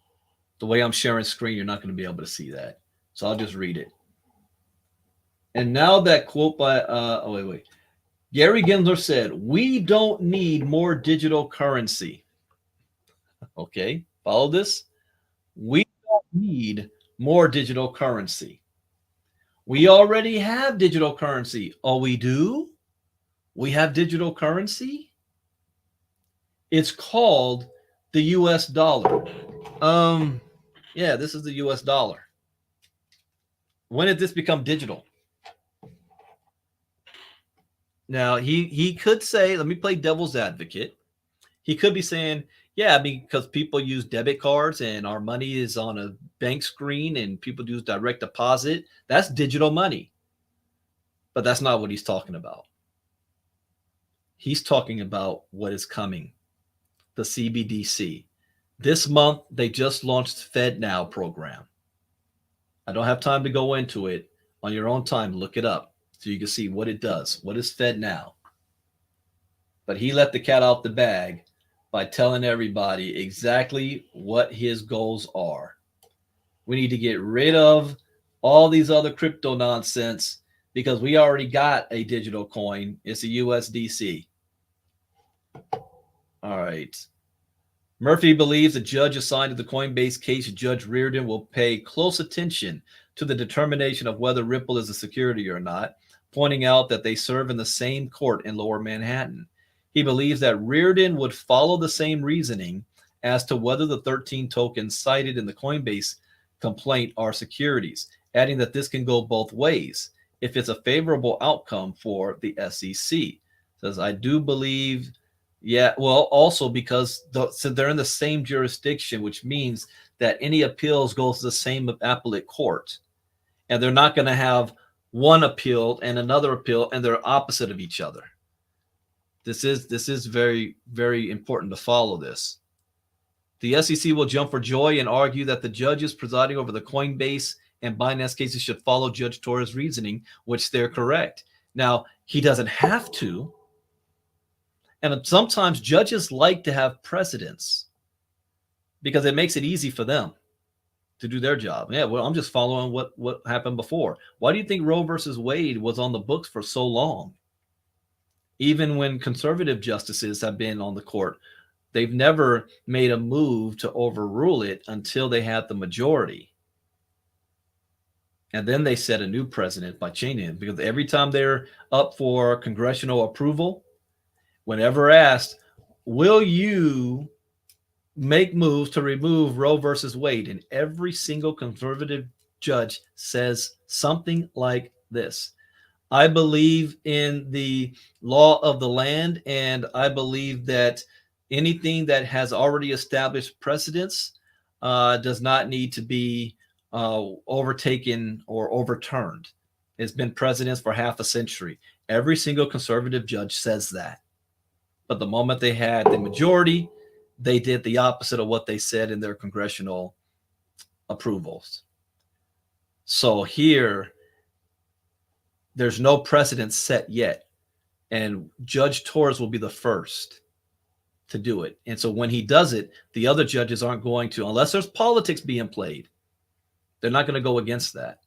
the way I'm sharing screen, you're not going to be able to see that. So I'll just read it. And now that quote by, Gary Gensler said, we don't need more digital currency. Okay, follow this. We don't need more digital currency. We already have digital currency. Oh, we do? We have digital currency? It's called the US dollar. Yeah, this is the US dollar. When did this become digital? Now, he could say, let me play devil's advocate. He could be saying, yeah, because people use debit cards and our money is on a bank screen and people use direct deposit. That's digital money. But that's not what he's talking about. He's talking about what is coming, the CBDC. This month, they just launched FedNow program. I don't have time to go into it. On your own time, look it up so you can see what it does. What is FedNow? But he let the cat out the bag by telling everybody exactly what his goals are. We need to get rid of all these other crypto nonsense because we already got a digital coin. It's a USDC. All right. Murphy believes the judge assigned to the Coinbase case, Judge Reardon, will pay close attention to the determination of whether Ripple is a security or not, pointing out that they serve in the same court in Lower Manhattan. He believes that Reardon would follow the same reasoning as to whether the 13 tokens cited in the Coinbase complaint are securities, adding that this can go both ways if it's a favorable outcome for the SEC. Says, I do believe, yeah, well, also because so they're in the same jurisdiction, which means that any appeals goes to the same appellate court. And they're not going to have one appeal and another appeal, and they're opposite of each other. This is very, very important to follow this. The SEC will jump for joy and argue that the judges presiding over the Coinbase and Binance cases should follow Judge Torres' reasoning, which they're correct. Now, he doesn't have to. And sometimes judges like to have precedents because it makes it easy for them to do their job. Yeah, well, I'm just following what happened before. Why do you think Roe versus Wade was on the books for so long? Even when conservative justices have been on the court, they've never made a move to overrule it until they had the majority. And then they set a new precedent by changing it, because every time they're up for congressional approval, whenever asked, will you make moves to remove Roe versus Wade? And every single conservative judge says something like this: I believe in the law of the land, and I believe that anything that has already established precedents does not need to be overtaken or overturned. It's been precedents for half a century. Every single conservative judge says that. But the moment they had the majority, they did the opposite of what they said in their congressional approvals. So here, there's no precedent set yet. And Judge Torres will be the first to do it. And so when he does it, the other judges aren't going to, unless there's politics being played, they're not going to go against that.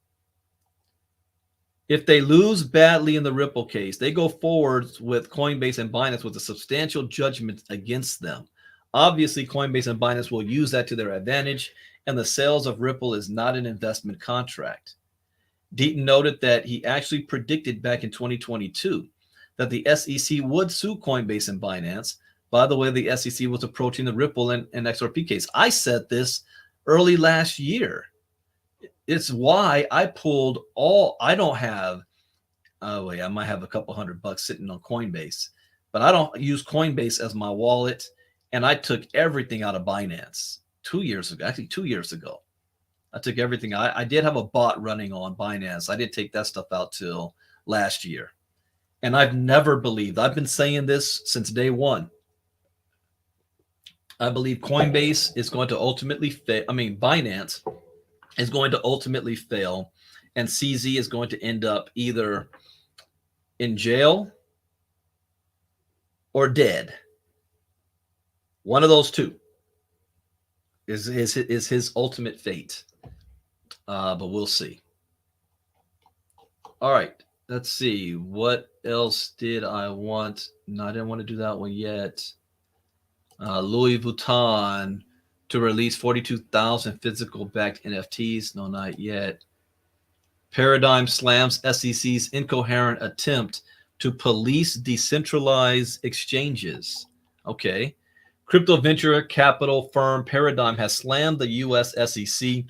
If they lose badly in the Ripple case, they go forward with Coinbase and Binance with a substantial judgment against them. Obviously, Coinbase and Binance will use that to their advantage, and the sales of Ripple is not an investment contract. Deaton noted that he actually predicted back in 2022 that the SEC would sue Coinbase and Binance. By the way, the SEC was approaching the Ripple and XRP case. I said this early last year. It's why I pulled all. I don't have, wait, I might have a couple $100 sitting on Coinbase, but I don't use Coinbase as my wallet. And I took everything out of Binance 2 years ago. Actually, 2 years ago, I took everything. I did have a bot running on Binance. I didn't take that stuff out till last year. And I've never believed, I've been saying this since day one, I believe Coinbase is going to ultimately fail. I mean, Binance is going to ultimately fail, and CZ is going to end up either in jail or dead. One of those two is his ultimate fate. But we'll see. All right, let's see. What else did I want? No, I didn't want to do that one yet. Louis Vuitton to release 42,000 physical-backed NFTs. No, not yet. Paradigm slams SEC's incoherent attempt to police decentralized exchanges. Okay. Crypto venture capital firm Paradigm has slammed the U.S. SEC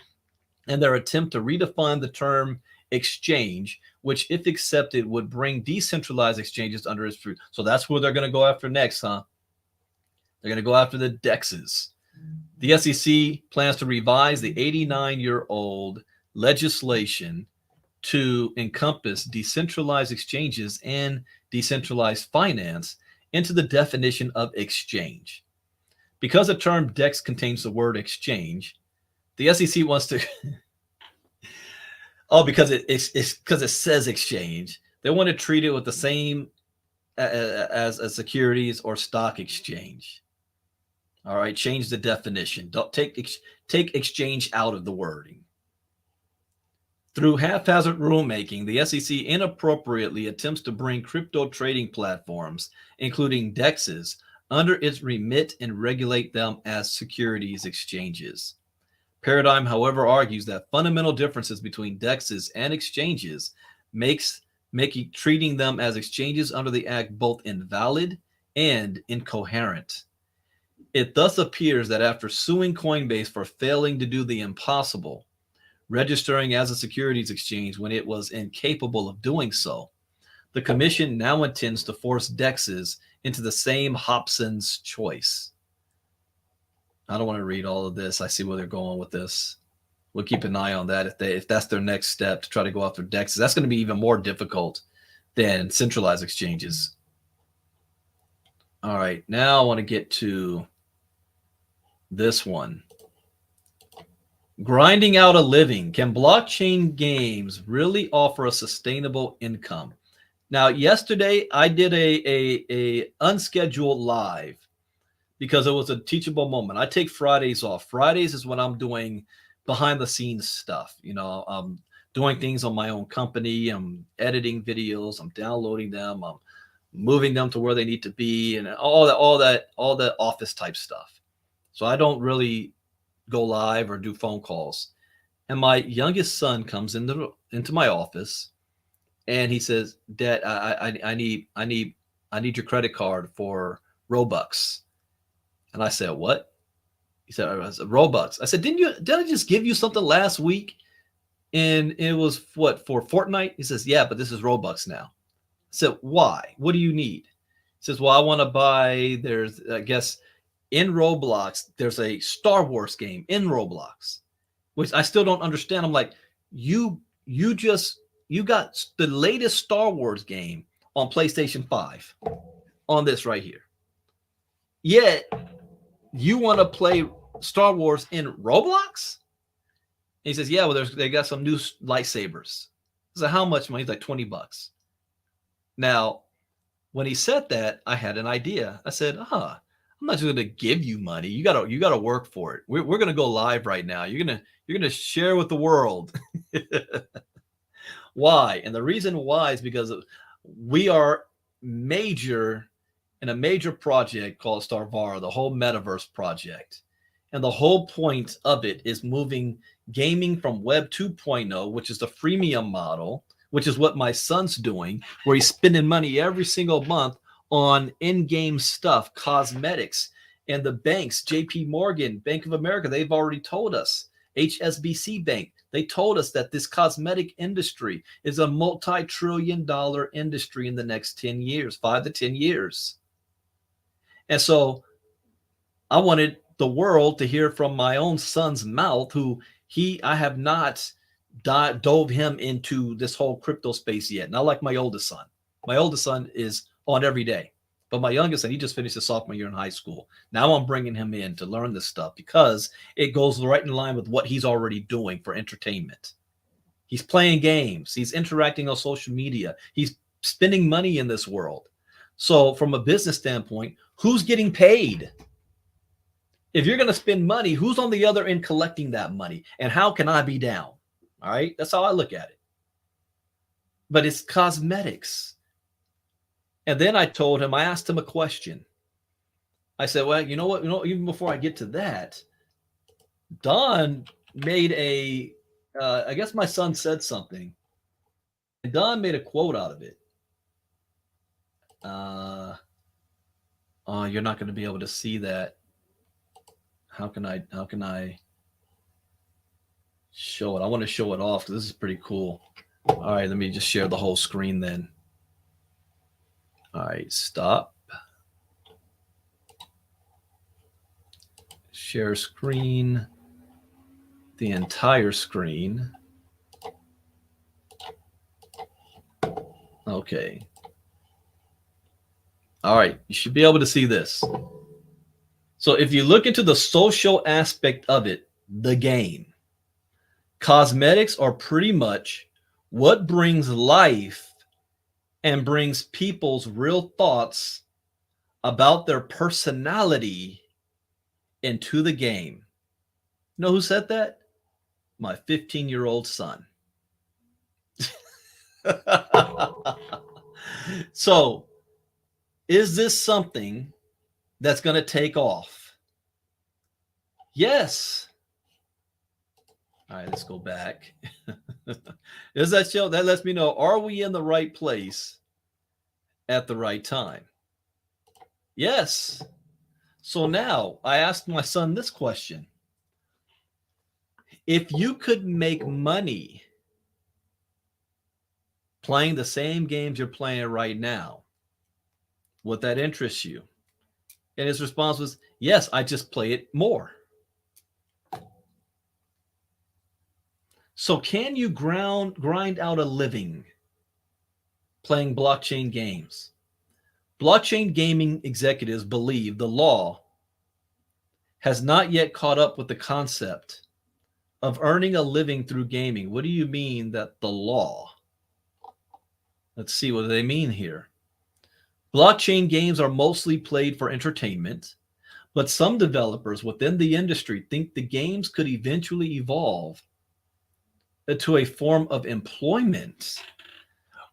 in their attempt to redefine the term exchange, which, if accepted, would bring decentralized exchanges under its roof. So that's where they're going to go after next, huh? They're going to go after the DEXs. The SEC plans to revise the 89-year-old legislation to encompass decentralized exchanges and decentralized finance into the definition of exchange. Because the term DEX contains the word exchange, the SEC wants to because it says exchange, they want to treat it with the same as a securities or stock exchange. All right, change the definition. Don't take exchange out of the wording. Through haphazard rulemaking, the SEC inappropriately attempts to bring crypto trading platforms, including DEXs, under its remit and regulate them as securities exchanges. Paradigm, however, argues that fundamental differences between DEXs and exchanges making treating them as exchanges under the Act both invalid and incoherent. It thus appears that after suing Coinbase for failing to do the impossible, registering as a securities exchange when it was incapable of doing so. The commission now intends to force DEXs into the same Hobson's choice. I don't want to read all of this. I see where they're going with this. We'll keep an eye on that. If that's their next step to try to go after DEXs, that's going to be even more difficult than centralized exchanges. All right, now I want to get to this one. Grinding out a living. Can blockchain games really offer a sustainable income? Now, yesterday I did a unscheduled live because it was a teachable moment. I take Fridays off. Fridays is when I'm doing behind the scenes stuff. I'm doing things on my own company. I'm editing videos. I'm downloading them. I'm moving them to where they need to be, and all that office type stuff. So I don't really go live or do phone calls. And my youngest son comes into my office, and he says, "Dad, I need your credit card for Robux." And I said, "What?" He said, "Robux." I said, "Did I just give you something last week? And it was what, for Fortnite?" He says, "Yeah, but this is Robux now." I said, "Why? What do you need?" He says, "Well, I want to buy, there's, I guess, in Roblox, there's a Star Wars game in Roblox," which I still don't understand. I'm like, you got the latest Star Wars game on PlayStation 5 on this right here. Yet you want to play Star Wars in Roblox? And he says, "Yeah, well, they got some new lightsabers." I said, "How much money?" He's like, $20. Now, when he said that, I had an idea. I said, I'm not just going to give you money. You gotta work for it. We're going to go live right now. You're going to share with the world. Why? And the reason why is because we are in a major project called Starvara, the whole metaverse project. And the whole point of it is moving gaming from Web 2.0, which is the freemium model, which is what my son's doing, where he's spending money every single month on in-game stuff, cosmetics. And the banks, JP Morgan, Bank of America, they've already told us, HSBC Bank, they told us that this cosmetic industry is a multi-trillion-dollar industry in the next 10 years, 5 to 10 years. And so I wanted the world to hear from my own son's mouth, who I have not dove him into this whole crypto space yet. Not like my oldest son. My oldest son is on every day. But my youngest son, he just finished his sophomore year in high school. Now I'm bringing him in to learn this stuff because it goes right in line with what he's already doing for entertainment. He's playing games. He's interacting on social media. He's spending money in this world. So from a business standpoint, who's getting paid? If you're going to spend money, who's on the other end collecting that money? And how can I be down? All right. That's how I look at it. But it's cosmetics. And then I asked him a question. I said, well, you know what? Even before I get to that, Don made I guess my son said something. And Don made a quote out of it. You're not going to be able to see that. How can I show it? I want to show it off because this is pretty cool. All right, let me just share the whole screen then. All right, stop. Share screen, the entire screen. Okay. All right, you should be able to see this. So if you look into the social aspect of it, the game, cosmetics are pretty much what brings life and brings people's real thoughts about their personality into the game. You know who said that? My 15-year-old son. So, is this something that's going to take off? Yes. All right, let's go back. Does that show? That lets me know, are we in the right place at the right time? Yes. So now I asked my son this question. If you could make money playing the same games you're playing right now, would that interest you? And his response was, yes, I just play it more. So can you grind out a living playing blockchain games? Blockchain gaming executives believe the law has not yet caught up with the concept of earning a living through gaming. What do you mean that the law? Let's see what they mean here. Blockchain games are mostly played for entertainment, but some developers within the industry think the games could eventually evolve to a form of employment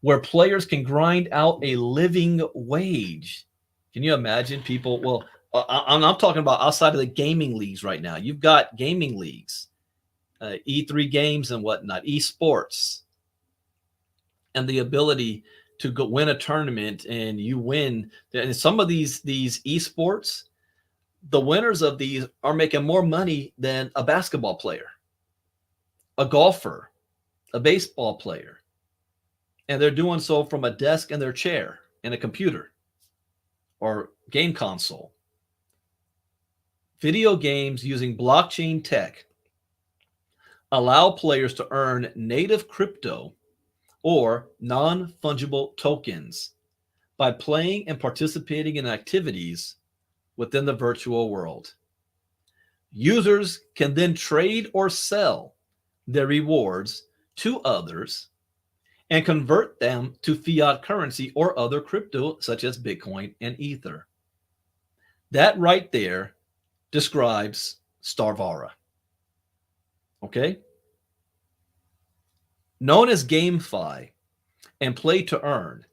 where players can grind out a living wage. Can you imagine people? Well, I'm talking about outside of the gaming leagues right now. You've got gaming leagues, E3 games and whatnot, esports, and the ability to go win a tournament and you win. And some of these esports, the winners of these are making more money than a basketball player, a golfer, a baseball player. And they're doing so from a desk and their chair and a computer or game console. Video games using blockchain tech allow players to earn native crypto or non-fungible tokens by playing and participating in activities within the virtual world. Users can then trade or sell their rewards to others and convert them to fiat currency or other crypto such as Bitcoin and Ether. That right there describes Starvara. Okay? Known as GameFi and play to earn,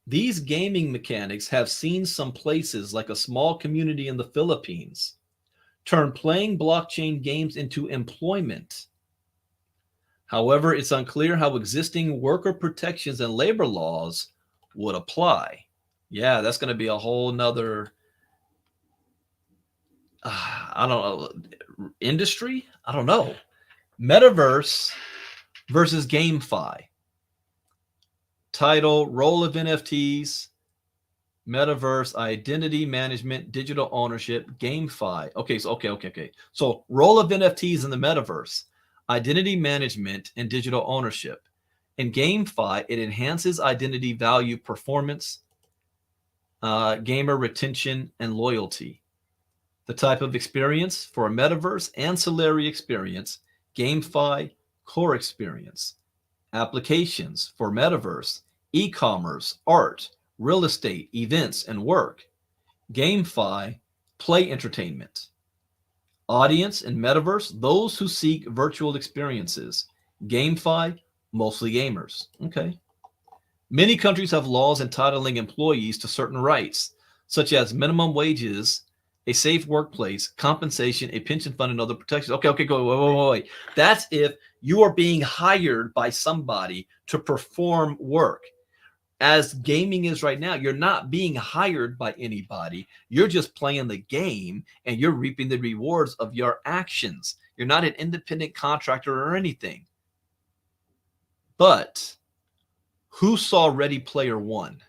these gaming mechanics have seen some places like a small community in the Philippines turn playing blockchain games into employment. However, it's unclear how existing worker protections and labor laws would apply. Yeah, that's going to be a whole nother, I don't know, industry? I don't know. Metaverse versus GameFi. Title, role of NFTs, metaverse, identity management, digital ownership, GameFi. Okay. So role of NFTs in the metaverse, identity management and digital ownership. In GameFi, it enhances identity value, performance, gamer retention, and loyalty. The type of experience for a metaverse, ancillary experience, GameFi, core experience. Applications for metaverse, e-commerce, art, real estate, events, and work. GameFi, play entertainment. Audience in metaverse, those who seek virtual experiences. GameFi, mostly gamers. Okay. Many countries have laws entitling employees to certain rights, such as minimum wages, a safe workplace, compensation, a pension fund, and other protections. Okay, go, wait. That's if you are being hired by somebody to perform work. As gaming is right now, you're not being hired by anybody. You're just playing the game and you're reaping the rewards of your actions. You're not an independent contractor or anything. But who saw Ready Player One?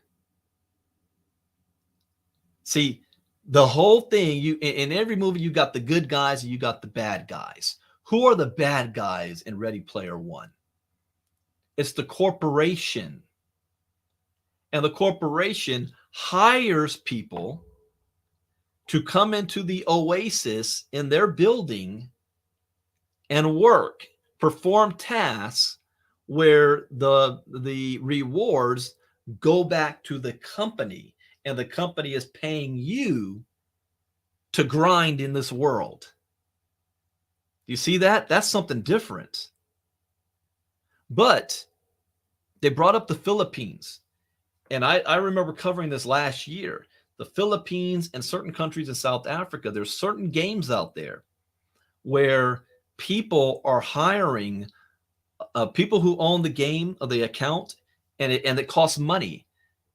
See, the whole thing, in every movie, you got the good guys and you got the bad guys. Who are the bad guys in Ready Player One? It's the corporation. And the corporation hires people to come into the oasis in their building and work, perform tasks where the rewards go back to the company, and the company is paying you to grind in this world. You see that? That's something different. But they brought up the Philippines. And I remember covering this last year. The Philippines and certain countries in South Africa, there's certain games out there where people are hiring people who own the game or the account, and it costs money.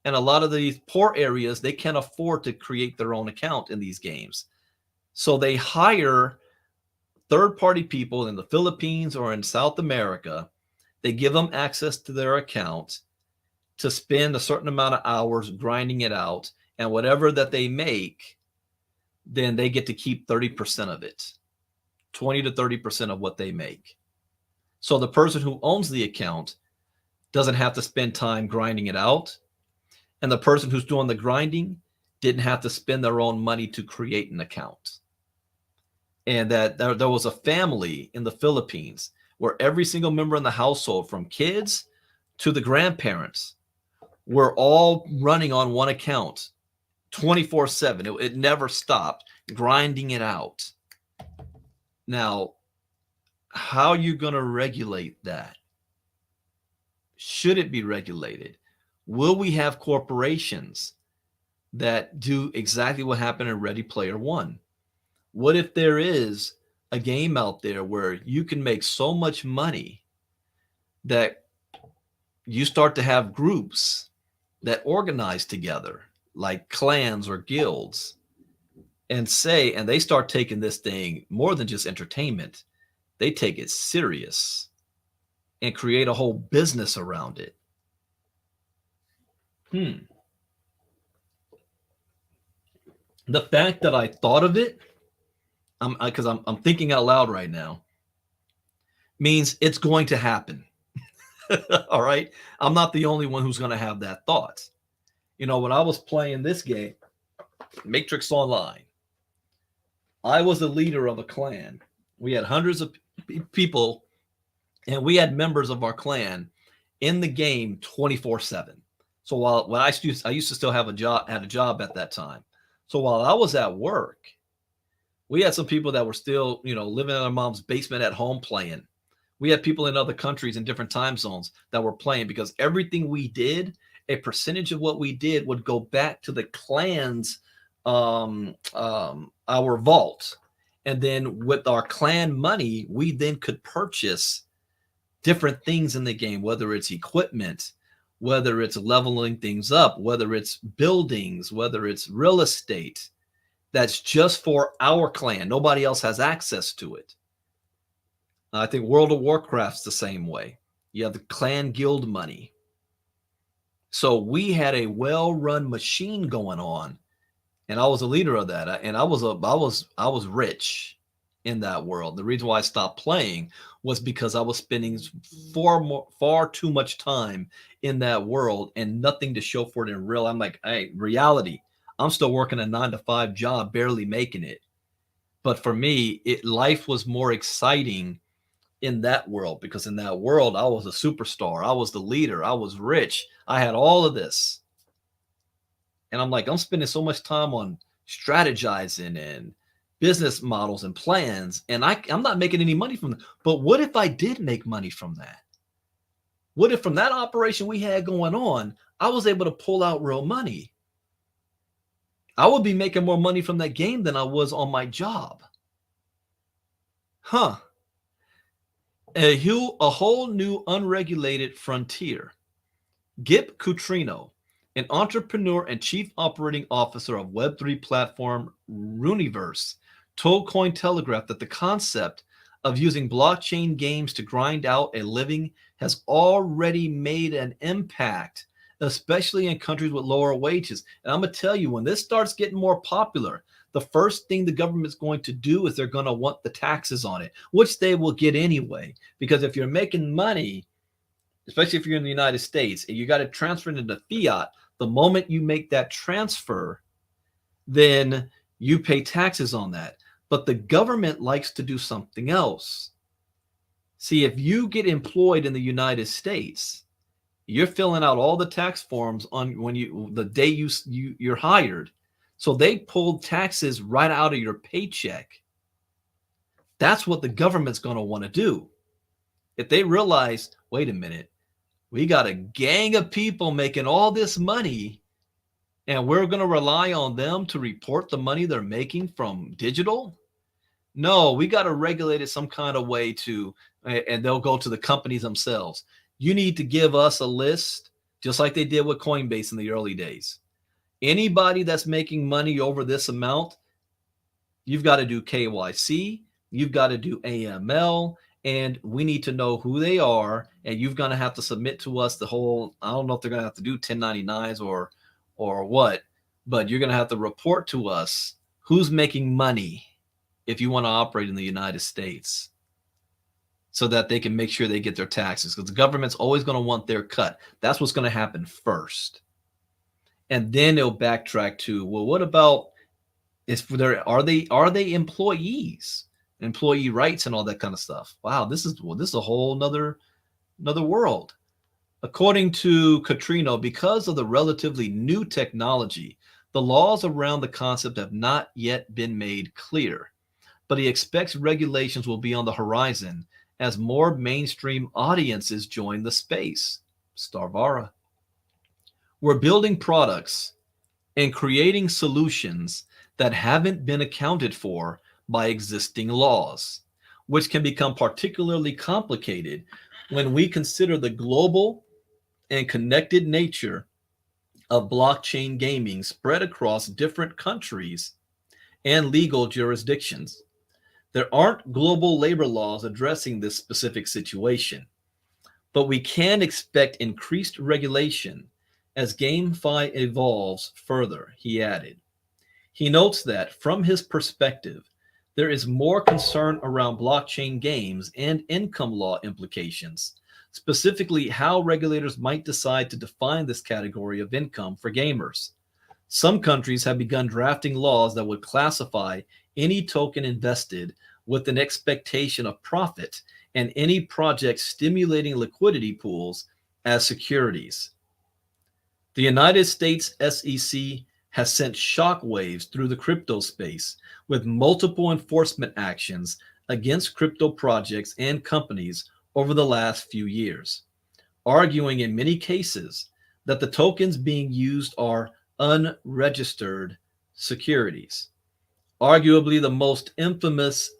And a lot of these poor areas, they can't afford to create their own account in these games. So they hire third-party people in the Philippines or in South America, they give them access to their account to spend a certain amount of hours grinding it out, and whatever that they make, then they get to keep 30% of it, 20 to 30% of what they make. So the person who owns the account doesn't have to spend time grinding it out, and the person who's doing the grinding didn't have to spend their own money to create an account. And that there was a family in the Philippines where every single member in the household, from kids to the grandparents, were all running on one account 24/7. It never stopped grinding it out. Now, how are you going to regulate that? Should it be regulated? Will we have corporations that do exactly what happened in Ready Player One? What if there is a game out there where you can make so much money that you start to have groups that organize together, like clans or guilds, and they start taking this thing more than just entertainment. They take it serious and create a whole business around it. The fact that I thought of it, because I'm thinking out loud right now, means it's going to happen. All right. I'm not the only one who's going to have that thought. When I was playing this game, Matrix Online, I was the leader of a clan. We had hundreds of people, and we had members of our clan in the game 24/7. So while I used to still have a job at that time. So while I was at work, we had some people that were still, living in their mom's basement at home playing. We had people in other countries in different time zones that were playing, because everything we did, a percentage of what we did would go back to the clan's our vault. And then with our clan money, we then could purchase different things in the game, whether it's equipment, whether it's leveling things up, whether it's buildings, whether it's real estate. That's just for our clan. Nobody else has access to it. I think World of Warcraft's the same way. You have the clan guild money. So we had a well-run machine going on, and I was a leader of that. And I was rich in that world. The reason why I stopped playing was because I was spending far too much time in that world and nothing to show for it in real. I'm like, hey, reality. I'm still working a 9-to-5 job, barely making it. But for me, life was more exciting in that world, because in that world, I was a superstar. I was the leader. I was rich. I had all of this. And I'm like, I'm spending so much time on strategizing and business models and plans, and I'm not making any money from that. But what if I did make money from that? What if from that operation we had going on, I was able to pull out real money? I would be making more money from that game than I was on my job. A whole new unregulated frontier. Gip Cutrino, an entrepreneur and chief operating officer of Web3 platform Runiverse, told Cointelegraph that the concept of using blockchain games to grind out a living has already made an impact, especially in countries with lower wages. And I'm going to tell you, when this starts getting more popular, the first thing the government's going to do is they're going to want the taxes on it, which they will get anyway. Because if you're making money, especially if you're in the United States, and you got to transfer it into fiat, the moment you make that transfer, then you pay taxes on that. But the government likes to do something else. See, if you get employed in the United States, you're filling out all the tax forms on the day you're hired. So they pulled taxes right out of your paycheck. That's what the government's going to want to do. If they realize, wait a minute, we got a gang of people making all this money, and we're going to rely on them to report the money they're making from digital? No, we got to regulate it some kind of way and they'll go to the companies themselves. You need to give us a list, just like they did with Coinbase in the early days. Anybody that's making money over this amount, you've got to do KYC. You've got to do AML, and we need to know who they are. And you're going to have to submit to us the whole, I don't know if they're going to have to do 1099s or what, but you're going to have to report to us who's making money if you want to operate in the United States, so that they can make sure they get their taxes, because the government's always going to want their cut. That's what's going to happen first. And then they'll backtrack to, well, what about, are they employees, employee rights and all that kind of stuff? Wow, this is a whole another world. According to Catrino, because of the relatively new technology, the laws around the concept have not yet been made clear, but he expects regulations will be on the horizon as more mainstream audiences join the space. Starvara. We're building products and creating solutions that haven't been accounted for by existing laws, which can become particularly complicated when we consider the global and connected nature of blockchain gaming spread across different countries and legal jurisdictions. There aren't global labor laws addressing this specific situation, but we can expect increased regulation as GameFi evolves further, he added. He notes that, from his perspective, there is more concern around blockchain games and income law implications, specifically how regulators might decide to define this category of income for gamers. Some countries have begun drafting laws that would classify any token invested with an expectation of profit and any project stimulating liquidity pools as securities. The United States SEC has sent shockwaves through the crypto space with multiple enforcement actions against crypto projects and companies over the last few years, arguing in many cases that the tokens being used are unregistered securities. Arguably, the most infamous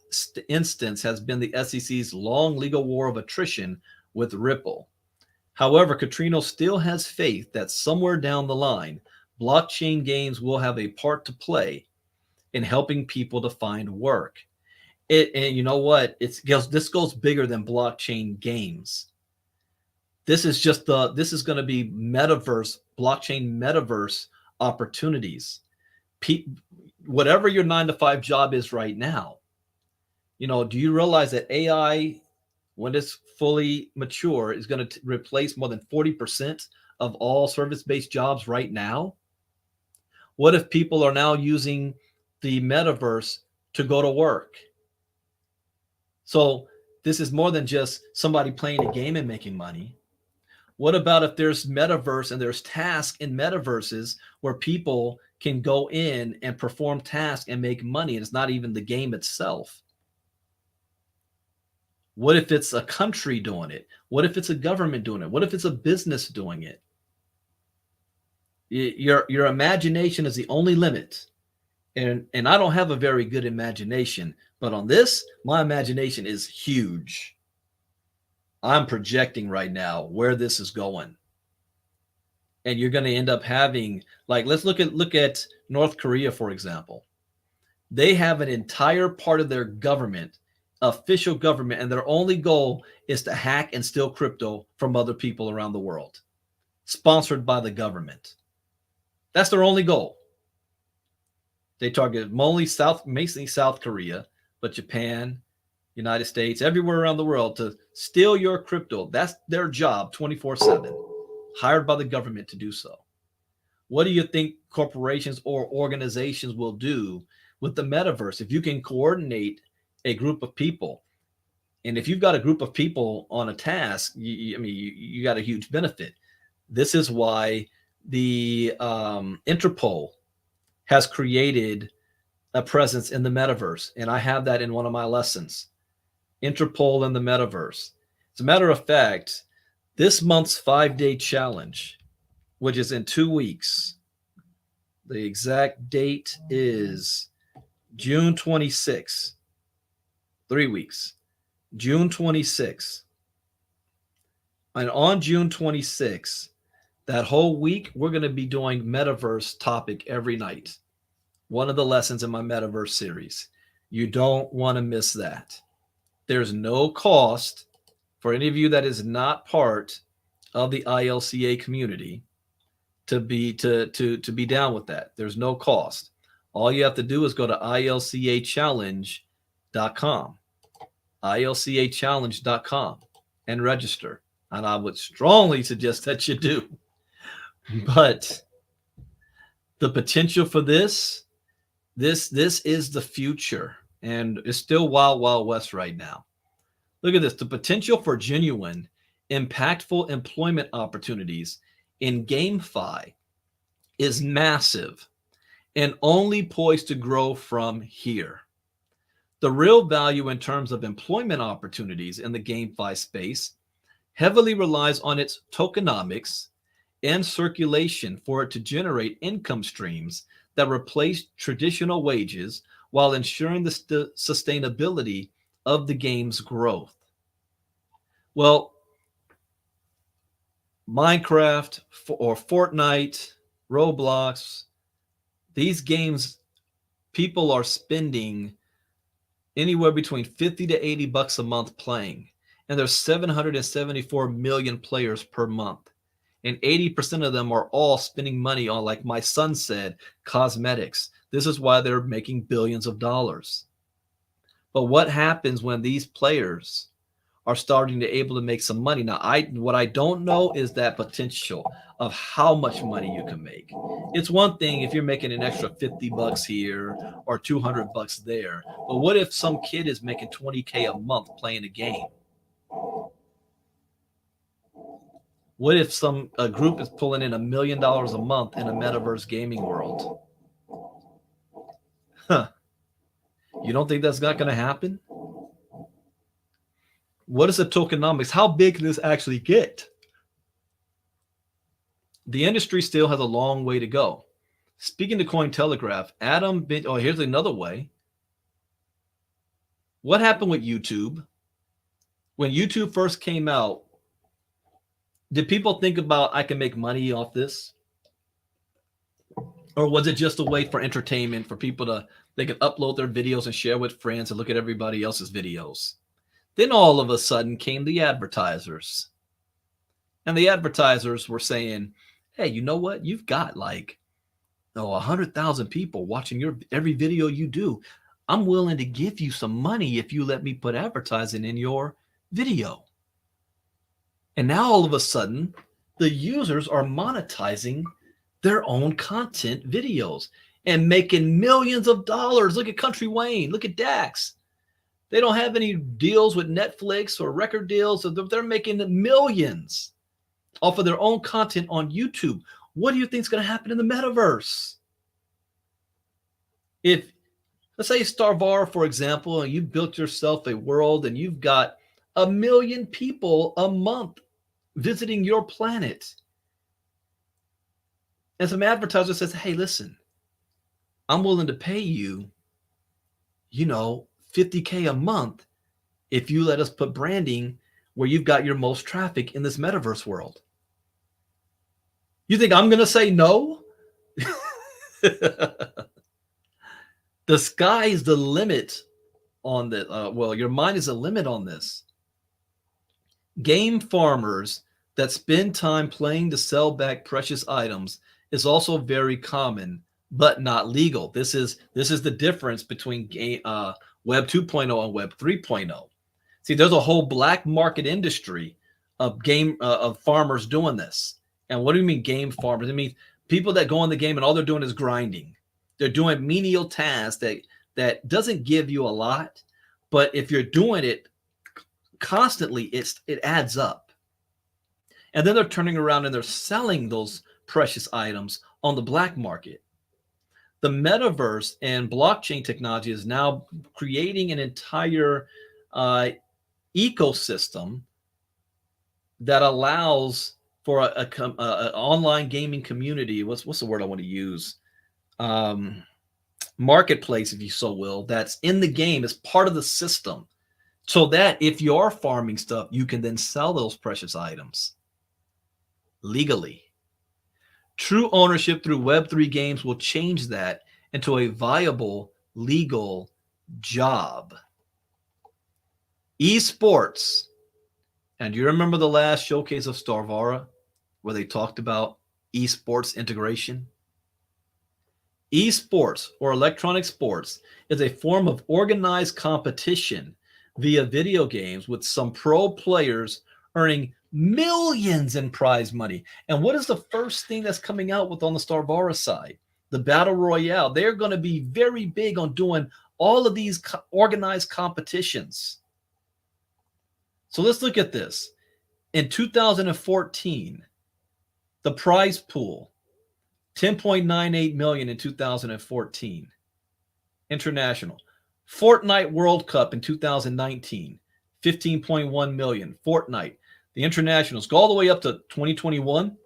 instance has been the SEC's long legal war of attrition with Ripple. However, Catrino still has faith that somewhere down the line, blockchain games will have a part to play in helping people to find work. And you know what? This goes bigger than blockchain games. This is going to be blockchain metaverse opportunities. Whatever your 9-to-5 job is right now, do you realize that AI, when it's fully mature, is going to replace more than 40% of all service-based jobs right now? What if people are now using the metaverse to go to work? So this is more than just somebody playing a game and making money. What about if there's metaverse and there's tasks in metaverses where people can go in and perform tasks and make money, and it's not even the game itself? What if it's a country doing it? What if it's a government doing it? What if it's a business doing it? Your imagination is the only limit. And I don't have a very good imagination, but on this, my imagination is huge. I'm projecting right now where this is going. And you're going to end up having, like, let's look at North Korea, for example. They have an entire part of their government, official government, and their only goal is to hack and steal crypto from other people around the world, sponsored by the government. That's their only goal. They target mainly South Korea, but Japan, United States, everywhere around the world, to steal your crypto. That's their job 24/7, hired by the government to do so. What do you think corporations or organizations will do with the metaverse if you can coordinate a group of people? And if you've got a group of people on a task, you got a huge benefit. This is why the Interpol has created a presence in the metaverse, and I have that in one of my lessons. Interpol and the metaverse. As a matter of fact, this month's 5-day challenge, which is in 2 weeks, the exact date is June 26. 3 weeks. June 26. And on June 26, that whole week, we're going to be doing metaverse topic every night. One of the lessons in my metaverse series. You don't want to miss that. There's no cost for any of you that is not part of the ILCA community to be down with that. There's no cost. All you have to do is go to ilcachallenge.com, ilcachallenge.com, and register. And I would strongly suggest that you do. But the potential for this is the future, and it's still wild, wild west right now. Look at this. The potential for genuine, impactful employment opportunities in GameFi is massive and only poised to grow from here. The real value in terms of employment opportunities in the GameFi space heavily relies on its tokenomics and circulation for it to generate income streams that replace traditional wages while ensuring the sustainability of the game's growth. Well, Minecraft or Fortnite, Roblox, these games, people are spending anywhere between 50 to 80 bucks a month playing. And there's 774 million players per month. And 80% of them are all spending money on, like my son said, cosmetics. This is why they're making billions of dollars. But what happens when these players are starting to able to make some money? Now, what I don't know is that potential of how much money you can make. It's one thing if you're making an extra 50 bucks here or 200 bucks there. But what if some kid is making 20K a month playing a game? What if a group is pulling in $1 million a month in a metaverse gaming world? Huh. You don't think that's not going to happen? What is the tokenomics? How big can this actually get? The industry still has a long way to go. Speaking to Cointelegraph, here's another way. What happened with YouTube? When YouTube first came out, did people think about, I can make money off this? Or was it just a way for entertainment, for people they could upload their videos and share with friends and look at everybody else's videos? Then all of a sudden came the advertisers. And the advertisers were saying, hey, you know what? You've got 100,000 people watching every video you do. I'm willing to give you some money if you let me put advertising in your video. And now all of a sudden, the users are monetizing their own content videos and making millions of dollars. Look at Country Wayne. Look at Dax. They don't have any deals with Netflix or record deals. So they're making millions off of their own content on YouTube. What do you think is going to happen in the metaverse? If, let's say, Starvar, for example, and you built yourself a world and you've got 1 million people a month visiting your planet. And some advertiser says, hey, listen, I'm willing to pay you, 50K a month if you let us put branding where you've got your most traffic in this metaverse world. You think I'm going to say no? The sky is the limit on the, your mind is the limit on this. Game farmers that spend time playing to sell back precious items is also very common, but not legal. This is the difference between Web 2.0 and Web 3.0. See, there's a whole black market industry of farmers doing this. And what do you mean game farmers? I mean people that go in the game and all they're doing is grinding. They're doing menial tasks that doesn't give you a lot, but if you're doing it constantly, it adds up. And then they're turning around and they're selling those precious items on the black market. The metaverse and blockchain technology is now creating an entire ecosystem that allows for an online gaming community. What's the word I want to use? Marketplace, if you so will, that's in the game as part of the system. So that if you are farming stuff, you can then sell those precious items legally. True ownership through Web3 games will change that into a viable, legal job. Esports. And do you remember the last showcase of Starvara where they talked about esports integration? Esports, or electronic sports, is a form of organized competition via video games with some pro players earning millions in prize money. And what is the first thing that's coming out with on the Starvara side? The Battle Royale. They're going to be very big on doing all of these organized competitions. So let's look at this. In 2014, the prize pool, 10.98 million in 2014. International. Fortnite World Cup in 2019, 15.1 million. Fortnite. The internationals go all the way up to 2021.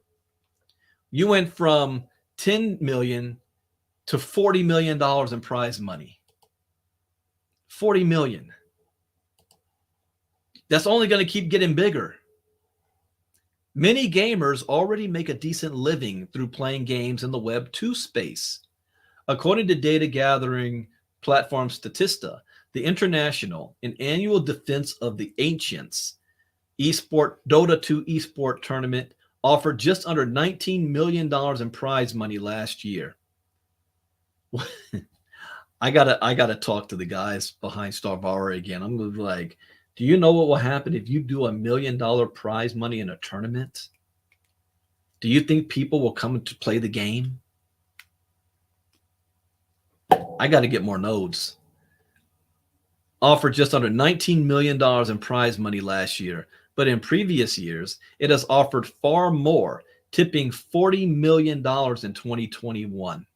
You went from 10 million to $40 million in prize money. 40 million. That's only going to keep getting bigger. Many gamers already make a decent living through playing games in the Web 2 space. According to data gathering platform Statista, the International, an annual defense of the ancients, Dota 2 esport tournament, offered just under $19 million in prize money last year. I gotta talk to the guys behind Starvara again. I'm gonna be like, do you know what will happen if you do $1 million prize money in a tournament? Do you think people will come to play the game? I got to get more nodes. Offered just under $19 million in prize money last year, but in previous years, it has offered far more, tipping $40 million in 2021.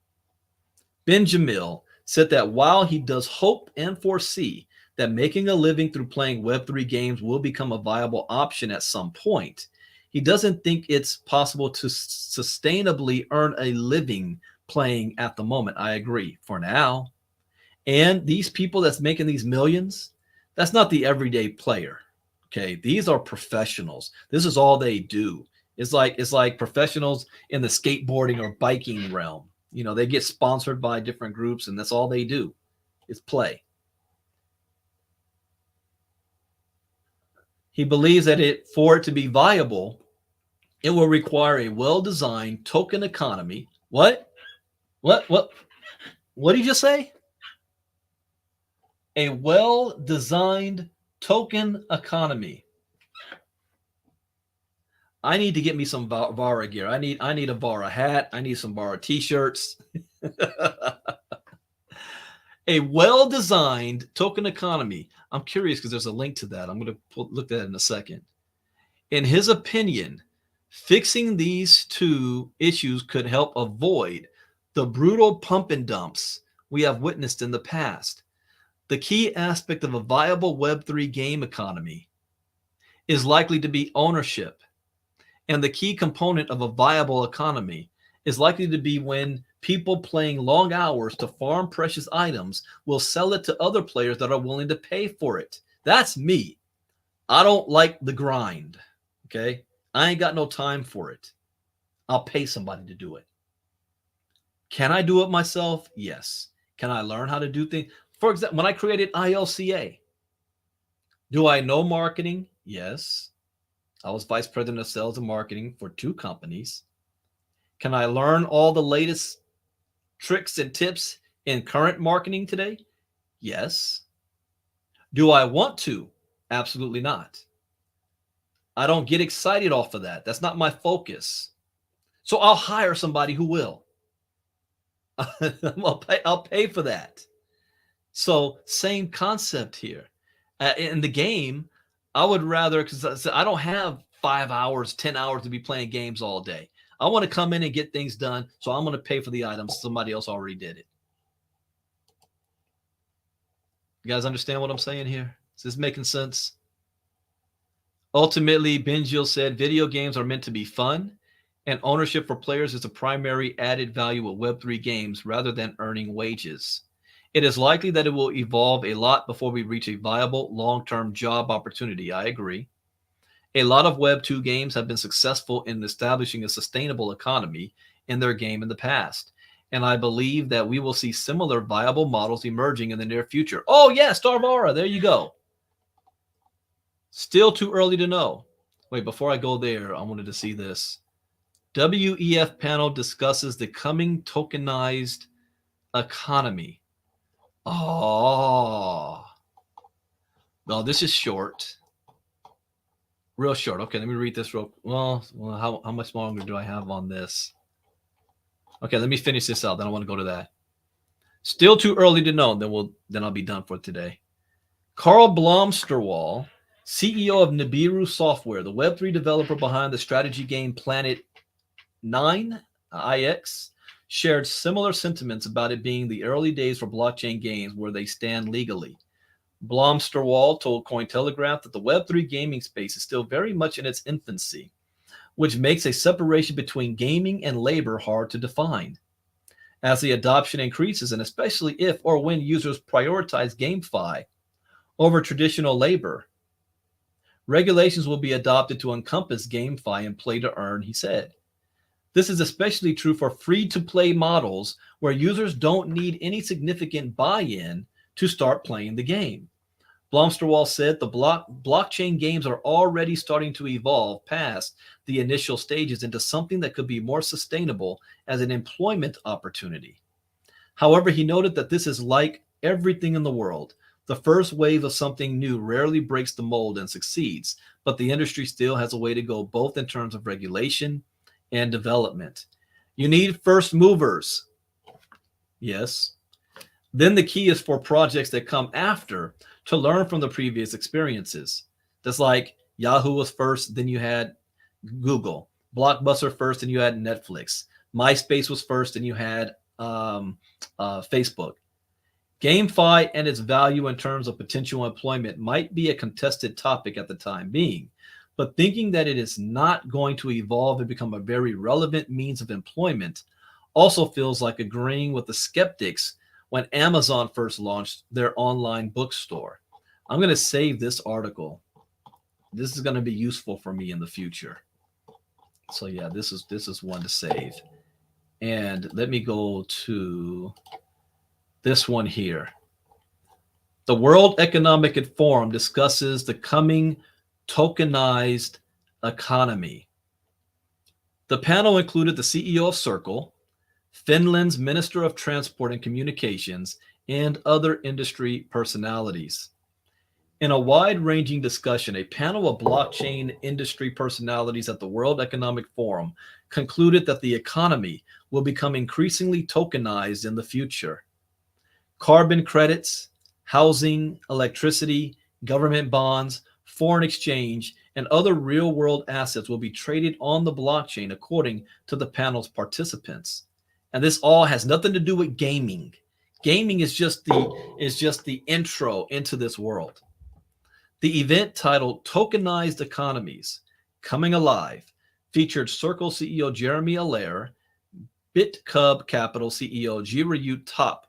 Ben Jamil said that while he does hope and foresee that making a living through playing Web3 games will become a viable option at some point, he doesn't think it's possible to sustainably earn a living playing at the moment. I agree for now. And these people that's making these millions, that's not the everyday player. Okay. These are professionals. This is all they do. It's like professionals in the skateboarding or biking realm. You know, they get sponsored by different groups and that's all they do is play. He believes that for it to be viable, it will require a well-designed token economy. What did you just say? A well-designed token economy. I need to get me some Vara gear. I need a Vara hat. I need some Vara t-shirts. A well-designed token economy. I'm curious because there's a link to that. I'm going to look at that in a second. In his opinion, fixing these two issues could help avoid the brutal pump and dumps we have witnessed in the past. The key aspect of a viable Web3 game economy is likely to be ownership. And the key component of a viable economy is likely to be when people playing long hours to farm precious items will sell it to other players that are willing to pay for it. That's me. I don't like the grind. Okay. I ain't got no time for it. I'll pay somebody to do it. Can I do it myself? Yes. Can I learn how to do things? For example, when I created ILCA, do I know marketing? Yes. I was vice president of sales and marketing for 2 companies. Can I learn all the latest tricks and tips in current marketing today? Yes. Do I want to? Absolutely not. I don't get excited off of that. That's not my focus. So I'll hire somebody who will. I'll pay for that. So same concept here. In the game, I would rather, because I don't have 5 hours, 10 hours to be playing games all day. I want to come in and get things done. So I'm going to pay for the items. Somebody else already did it. You guys understand what I'm saying here? Is this making sense? Ultimately, Benjil said video games are meant to be fun, and ownership for players is the primary added value of Web3 games rather than earning wages. It is likely that it will evolve a lot before we reach a viable long-term job opportunity. I agree. A lot of Web 2 games have been successful in establishing a sustainable economy in their game in the past, and I believe that we will see similar viable models emerging in the near future. Oh, yeah, Starvara, there you go. Still too early to know. Wait, before I go there, I wanted to see this. WEF panel discusses the coming tokenized economy. Oh, no, this is short. Real short. Okay, let me read this real. Well, how much longer do I have on this? Okay, let me finish this out. Then I want to go to that. Still too early to know. Then I'll be done for today. Carl Blomsterwall, CEO of Nibiru Software, the Web3 developer behind the strategy game Planet 9 IX, shared similar sentiments about it being the early days for blockchain games where they stand legally. Blomsterwall told Cointelegraph that the Web3 gaming space is still very much in its infancy, which makes a separation between gaming and labor hard to define. As the adoption increases, and especially if or when users prioritize GameFi over traditional labor, regulations will be adopted to encompass GameFi and play to earn, he said. This is especially true for free-to-play models where users don't need any significant buy-in to start playing the game. Blomsterwall said the blockchain games are already starting to evolve past the initial stages into something that could be more sustainable as an employment opportunity. However, he noted that this is like everything in the world. The first wave of something new rarely breaks the mold and succeeds, but the industry still has a way to go, both in terms of regulation and development. You need first movers. Yes. Then the key is for projects that come after to learn from the previous experiences. That's like Yahoo was first, then you had Google. Blockbuster first, and you had Netflix. MySpace was first, and you had Facebook. GameFi and its value in terms of potential employment might be a contested topic at the time being, but thinking that it is not going to evolve and become a very relevant means of employment also feels like agreeing with the skeptics when Amazon first launched their online bookstore. I'm going to save this article. This is going to be useful for me in the future. So yeah, this is one to save. And let me go to this one here. The World Economic Forum discusses the coming tokenized economy. The panel included the CEO of Circle, Finland's Minister of Transport and Communications, and other industry personalities. In a wide-ranging discussion, a panel of blockchain industry personalities at the World Economic Forum concluded that the economy will become increasingly tokenized in the future. Carbon credits, housing, electricity, government bonds, foreign exchange, and other real-world assets will be traded on the blockchain, according to the panel's participants. And this all has nothing to do with gaming. Gaming is just the intro into this world. The event, titled Tokenized Economies Coming Alive, featured Circle CEO Jeremy Allaire, BitCub Capital CEO Jirayut Top,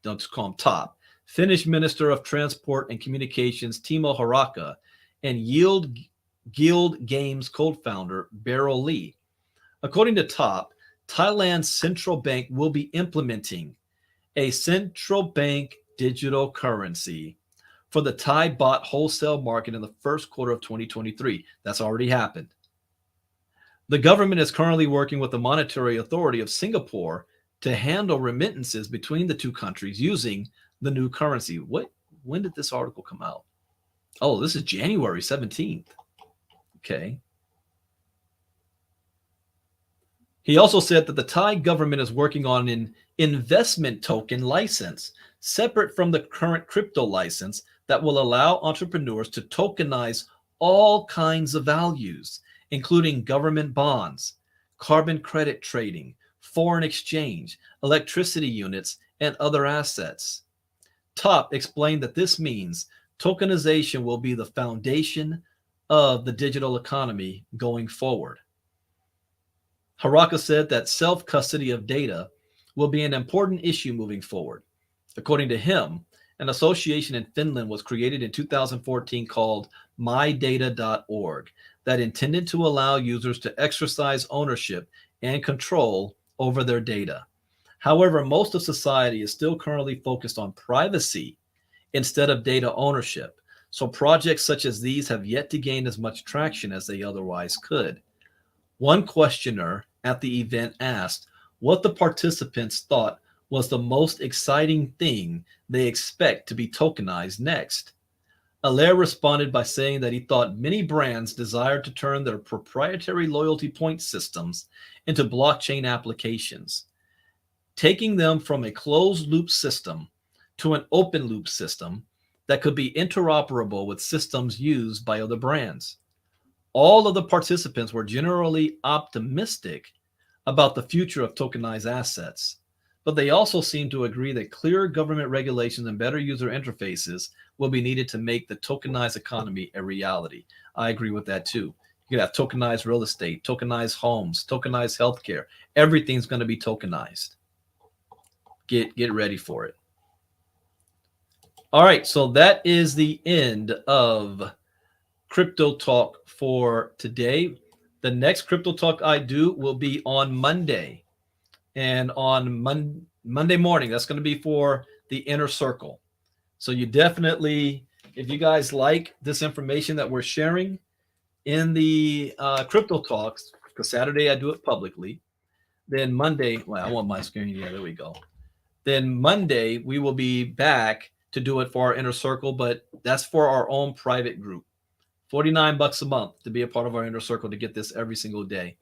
don't call him Top, Finnish Minister of Transport and Communications Timo Harakka, and Yield Guild Games co-founder Beryl Lee. According to Top, Thailand's central bank will be implementing a central bank digital currency for the Thai baht wholesale market in the first quarter of 2023. That's already happened. The government is currently working with the Monetary Authority of Singapore to handle remittances between the two countries using the new currency. When did this article come out? Oh, this is January 17th. Okay. He also said that the Thai government is working on an investment token license, separate from the current crypto license, that will allow entrepreneurs to tokenize all kinds of values, including government bonds, carbon credit trading, foreign exchange, electricity units, and other assets. Top explained that this means tokenization will be the foundation of the digital economy going forward. Harakka said that self-custody of data will be an important issue moving forward. According to him, an association in Finland was created in 2014 called mydata.org that intended to allow users to exercise ownership and control over their data. However, most of society is still currently focused on privacy instead of data ownership. So projects such as these have yet to gain as much traction as they otherwise could. One questioner at the event asked what the participants thought was the most exciting thing they expect to be tokenized next. Allaire responded by saying that he thought many brands desired to turn their proprietary loyalty point systems into blockchain applications, taking them from a closed loop system to an open loop system that could be interoperable with systems used by other brands. All of the participants were generally optimistic about the future of tokenized assets, but they also seemed to agree that clearer government regulations and better user interfaces will be needed to make the tokenized economy a reality. I agree with that too. You could have tokenized real estate, tokenized homes, tokenized healthcare. Everything's going to be tokenized. Get ready for it. All right, so that is the end of Crypto Talk for today. The next Crypto Talk I do will be on Monday. And on Monday morning, that's going to be for the inner circle. So you definitely, if you guys like this information that we're sharing in the Crypto Talks, because Saturday I do it publicly, then Monday, well, I want my screen. Yeah, there we go. Then Monday, we will be back to do it for our inner circle, but that's for our own private group. $49 a month to be a part of our inner circle to get this every single day.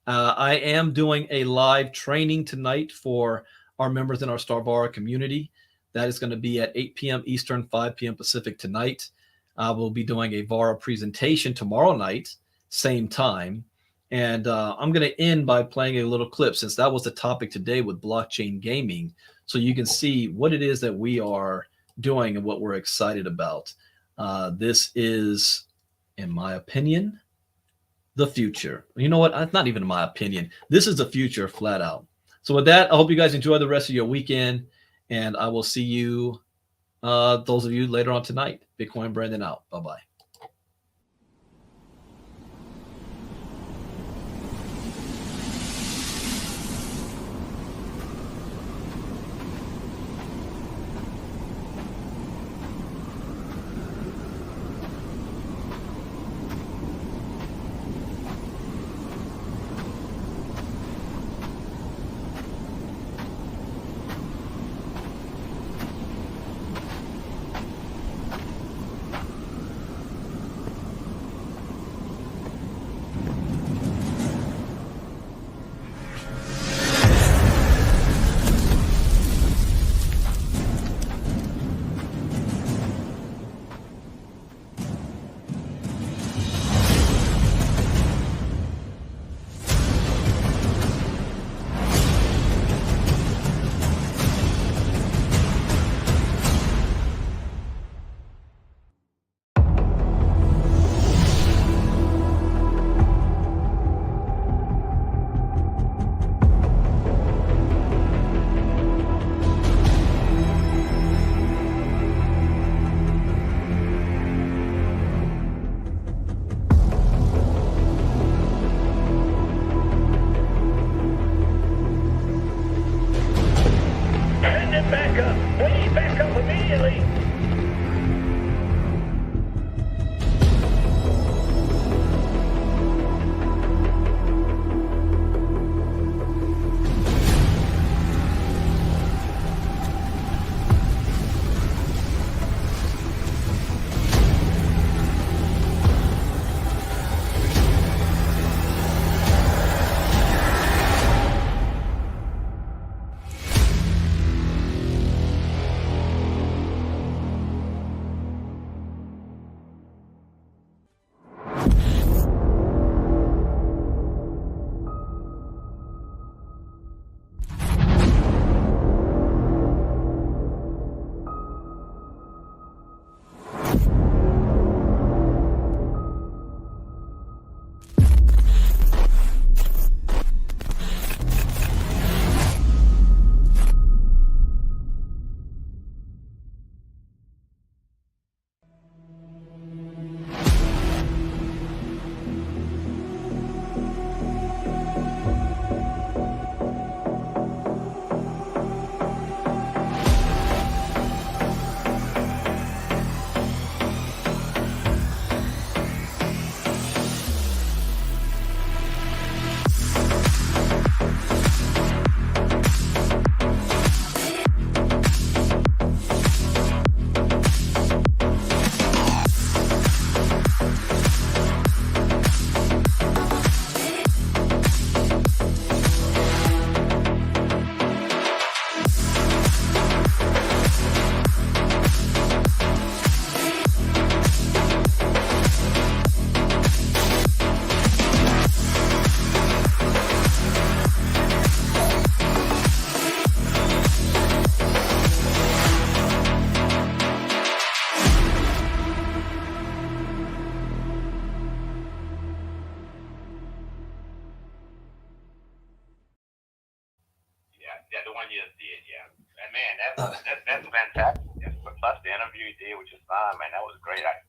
I am doing a live training tonight for our members in our Starvara community. That is going to be at 8 p.m. Eastern, 5 p.m. Pacific tonight. We'll be doing a Vara presentation tomorrow night, same time. And I'm going to end by playing a little clip, since that was the topic today with blockchain gaming, so you can see what it is that we are doing and what we're excited about. This is, in my opinion, the future. You know what? It's not even my opinion. This is the future, flat out. So with that, I hope you guys enjoy the rest of your weekend, and I will see you, those of you, later on tonight. Bitcoin Brandon out. Bye-bye. want you to see it, yeah. And man, that's fantastic. Plus the interview you did with your son, man, that was great. I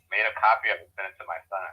made a copy of it, sent it to my son.